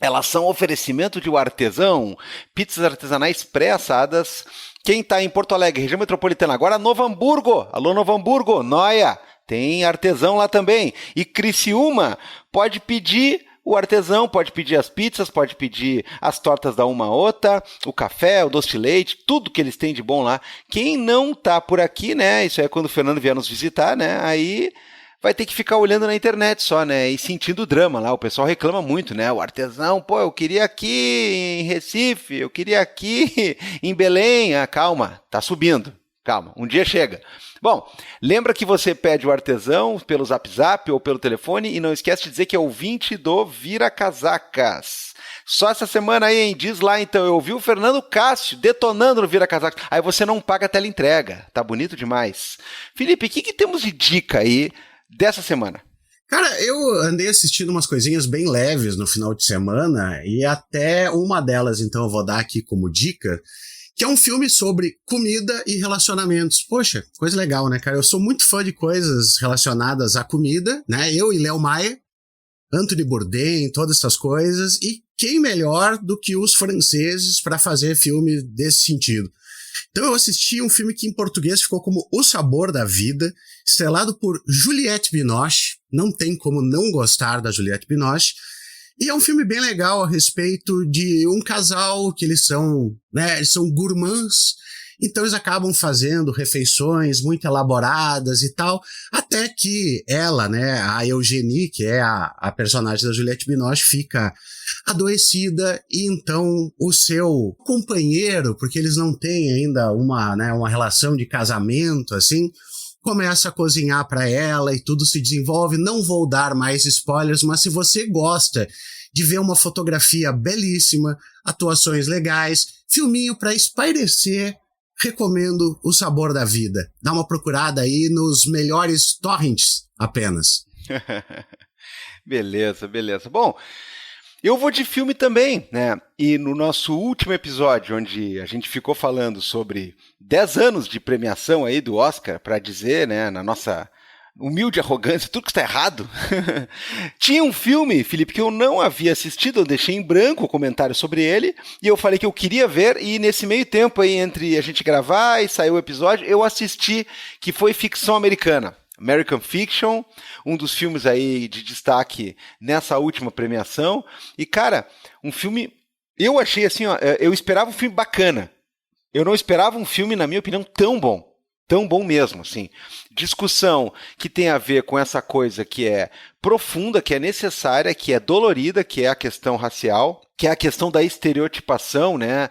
elas são oferecimento de O Artesão, pizzas artesanais pré-assadas. Quem está em Porto Alegre, região metropolitana, agora Novo Hamburgo, alô Novo Hamburgo, Noia, tem Artesão lá também. E Criciúma, pode pedir o Artesão, pode pedir as pizzas, pode pedir as tortas da Uma Outra, o café, o doce de leite, tudo que eles têm de bom lá. Quem não tá por aqui, né, isso é quando o Fernando vier nos visitar, né, aí vai ter que ficar olhando na internet só, né, e sentindo o drama lá. O pessoal reclama muito, né, o Artesão, pô, eu queria aqui em Recife, eu queria aqui em Belém. Calma, tá subindo, calma, um dia chega. Bom, lembra que você pede o Artesão pelo Zap Zap ou pelo telefone, e não esquece de dizer que é ouvinte do Vira Casacas. Só essa semana aí, hein? Diz lá então, eu ouvi o Fernando Cássio detonando no Vira Casacas. Aí você não paga a teleentrega, tá bonito demais. Felipe, o que temos de dica aí dessa semana? Cara, eu andei assistindo umas coisinhas bem leves no final de semana, e até uma delas, então, eu vou dar aqui como dica, que é um filme sobre comida e relacionamentos. Poxa, coisa legal, né, cara? Eu sou muito fã de coisas relacionadas à comida, né? Eu e Léo Maia, Anthony Bourdain, todas essas coisas, e quem melhor do que os franceses para fazer filme desse sentido? Então eu assisti um filme que em português ficou como O Sabor da Vida, estrelado por Juliette Binoche. Não tem como não gostar da Juliette Binoche. E é um filme bem legal a respeito de um casal que eles são gourmands, Então eles acabam fazendo refeições muito elaboradas e tal, até que ela, né, a Eugenie, que é a personagem da Juliette Binoche, fica adoecida e então o seu companheiro, porque eles não têm ainda uma relação de casamento, assim, começa a cozinhar para ela e tudo se desenvolve. Não vou dar mais spoilers, mas se você gosta de ver uma fotografia belíssima, atuações legais, filminho para espairecer, recomendo O Sabor da Vida. Dá uma procurada aí nos melhores torrents apenas. Beleza. Bom, eu vou de filme também, né? E no nosso último episódio, onde a gente ficou falando sobre 10 anos de premiação aí do Oscar, para dizer, né, na nossa humilde arrogância, tudo que está errado, tinha um filme, Felipe, que eu não havia assistido, eu deixei em branco o comentário sobre ele, e eu falei que eu queria ver, e nesse meio tempo aí, entre a gente gravar e sair o episódio, eu assisti, que foi Ficção Americana. American Fiction, um dos filmes aí de destaque nessa última premiação. E, cara, um filme... Eu achei assim, ó, eu esperava um filme bacana. Eu não esperava um filme, na minha opinião, tão bom. Tão bom mesmo, assim. Discussão que tem a ver com essa coisa que é profunda, que é necessária, que é dolorida, que é a questão racial, que é a questão da estereotipação, né,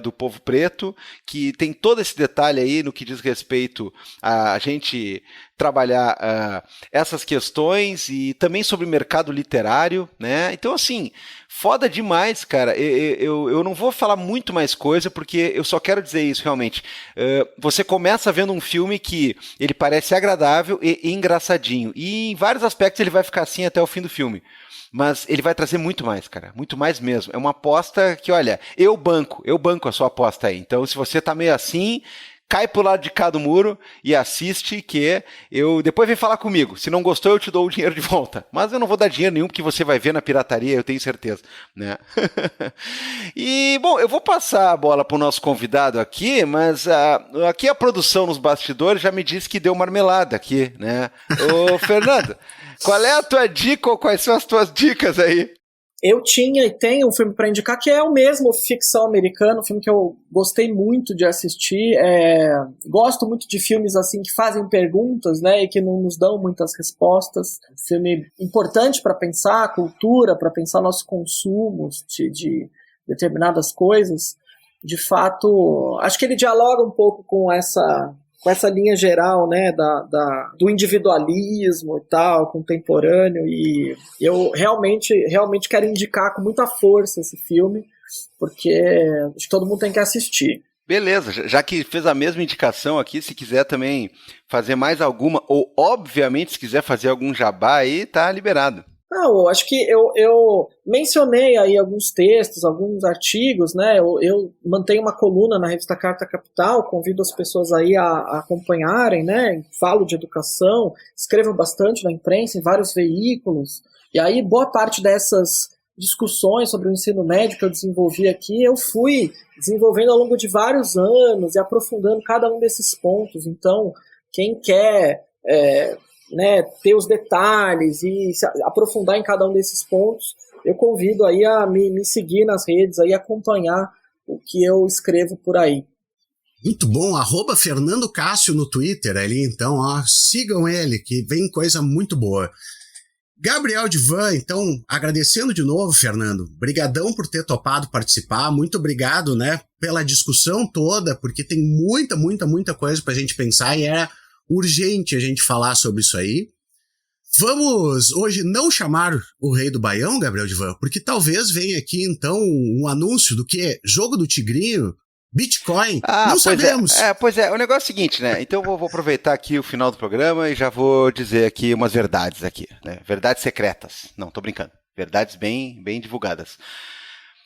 do povo preto, que tem todo esse detalhe aí no que diz respeito a gente trabalhar essas questões e também sobre o mercado literário, né? Então, assim, foda demais, cara. Eu não vou falar muito mais coisa, porque eu só quero dizer isso, realmente. Você começa vendo um filme que ele parece agradável e engraçadinho, e em vários aspectos ele vai ficar assim até o fim do filme. Mas ele vai trazer muito mais, cara. Muito mais mesmo. É uma aposta que, olha, eu banco a sua aposta aí. Então, se você tá meio assim, cai pro lado de cá do muro e assiste, que eu depois vem falar comigo. Se não gostou, eu te dou o dinheiro de volta. Mas eu não vou dar dinheiro nenhum, porque você vai ver na pirataria, eu tenho certeza, né? E, bom, eu vou passar a bola pro nosso convidado aqui, mas aqui a produção nos bastidores já me disse que deu marmelada aqui, né? Ô, Fernando, qual é a tua dica ou quais são as tuas dicas aí? Eu tinha e tenho um filme para indicar que é o mesmo Ficção Americana, um filme que eu gostei muito de assistir. Gosto muito de filmes assim que fazem perguntas, né, e que não nos dão muitas respostas. Um filme importante para pensar a cultura, para pensar nossos consumos de determinadas coisas. De fato, acho que ele dialoga um pouco com essa linha geral, né, do individualismo e tal, contemporâneo, e eu realmente quero indicar com muita força esse filme, porque acho que todo mundo tem que assistir. Beleza, já que fez a mesma indicação aqui, se quiser também fazer mais alguma, ou obviamente se quiser fazer algum jabá aí, tá liberado. Não, acho que eu mencionei aí alguns textos, alguns artigos, né? Eu mantenho uma coluna na revista Carta Capital, convido as pessoas aí a acompanharem, né? Falo de educação, escrevo bastante na imprensa, em vários veículos, e aí boa parte dessas discussões sobre o ensino médio que eu desenvolvi aqui, eu fui desenvolvendo ao longo de vários anos e aprofundando cada um desses pontos. Então, quem quer né, ter os detalhes e se aprofundar em cada um desses pontos, eu convido aí a me seguir nas redes, aí acompanhar o que eu escrevo por aí. Muito bom, @Fernando Cássio no Twitter ali, então, ó, sigam ele, que vem coisa muito boa. Gabriel Divan, então, agradecendo de novo, Fernando, brigadão por ter topado participar, muito obrigado, né, pela discussão toda, porque tem muita coisa pra gente pensar e era urgente a gente falar sobre isso aí. Vamos hoje não chamar o Rei do Baião, Gabriel Divan, porque talvez venha aqui então um anúncio do que jogo do Tigrinho, Bitcoin, não sabemos. Pois é, o negócio é o seguinte, né? Então eu vou aproveitar aqui o final do programa e já vou dizer aqui umas verdades aqui, né? Verdades secretas. Não, tô brincando. Verdades bem divulgadas.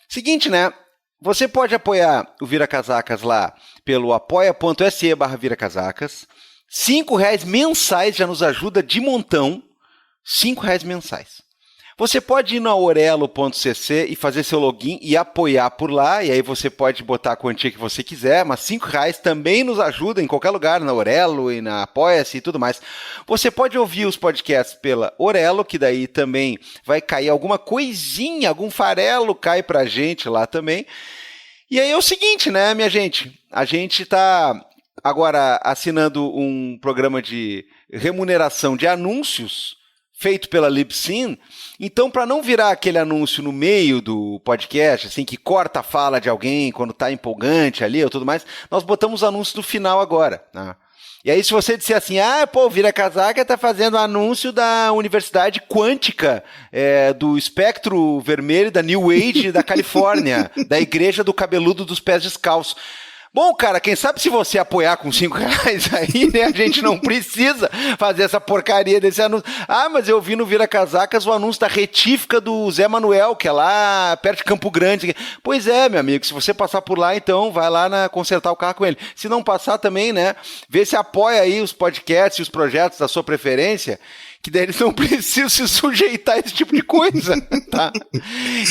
Seguinte, né? Você pode apoiar o Vira Casacas lá pelo apoia.se/viracasacas. R$5 mensais já nos ajuda de montão. R$5 mensais. Você pode ir na orelo.cc e fazer seu login e apoiar por lá, e aí você pode botar a quantia que você quiser, mas R$5 também nos ajuda em qualquer lugar, na Orelo e na Apoia-se e tudo mais. Você pode ouvir os podcasts pela Orelo, que daí também vai cair alguma coisinha, algum farelo cai pra gente lá também. E aí é o seguinte, né, minha gente? A gente tá agora assinando um programa de remuneração de anúncios feito pela Libsyn. Então, para não virar aquele anúncio no meio do podcast, assim, que corta a fala de alguém quando tá empolgante ali ou tudo mais, nós botamos anúncios no final agora, né? E aí, se você disser assim, Vira Casaca tá fazendo anúncio da Universidade Quântica, do espectro vermelho da New Age da Califórnia, da Igreja do Cabeludo dos Pés Descalços. Bom, cara, quem sabe se você apoiar com R$5 aí, né, a gente não precisa fazer essa porcaria desse anúncio. Mas eu vi no Vira Casacas o anúncio da retífica do Zé Manuel, que é lá perto de Campo Grande. Pois é, meu amigo, se você passar por lá, então vai lá consertar o carro com ele. Se não passar também, né, vê se apoia aí os podcasts e os projetos da sua preferência, que daí eles não precisam se sujeitar a esse tipo de coisa, tá?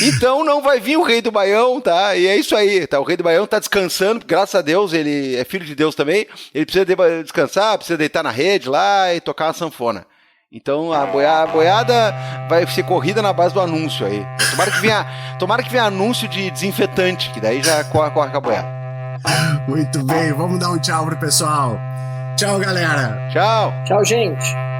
Então não vai vir o Rei do Baião, tá? E é isso aí, tá? O Rei do Baião tá descansando, graças a Deus, ele é filho de Deus também, ele precisa descansar, precisa deitar na rede lá e tocar uma sanfona. Então a boiada vai ser corrida na base do anúncio aí. Tomara que venha anúncio de desinfetante, que daí já corre com a boiada. Muito bem, vamos dar um tchau pro pessoal. Tchau, galera. Tchau. Tchau, gente.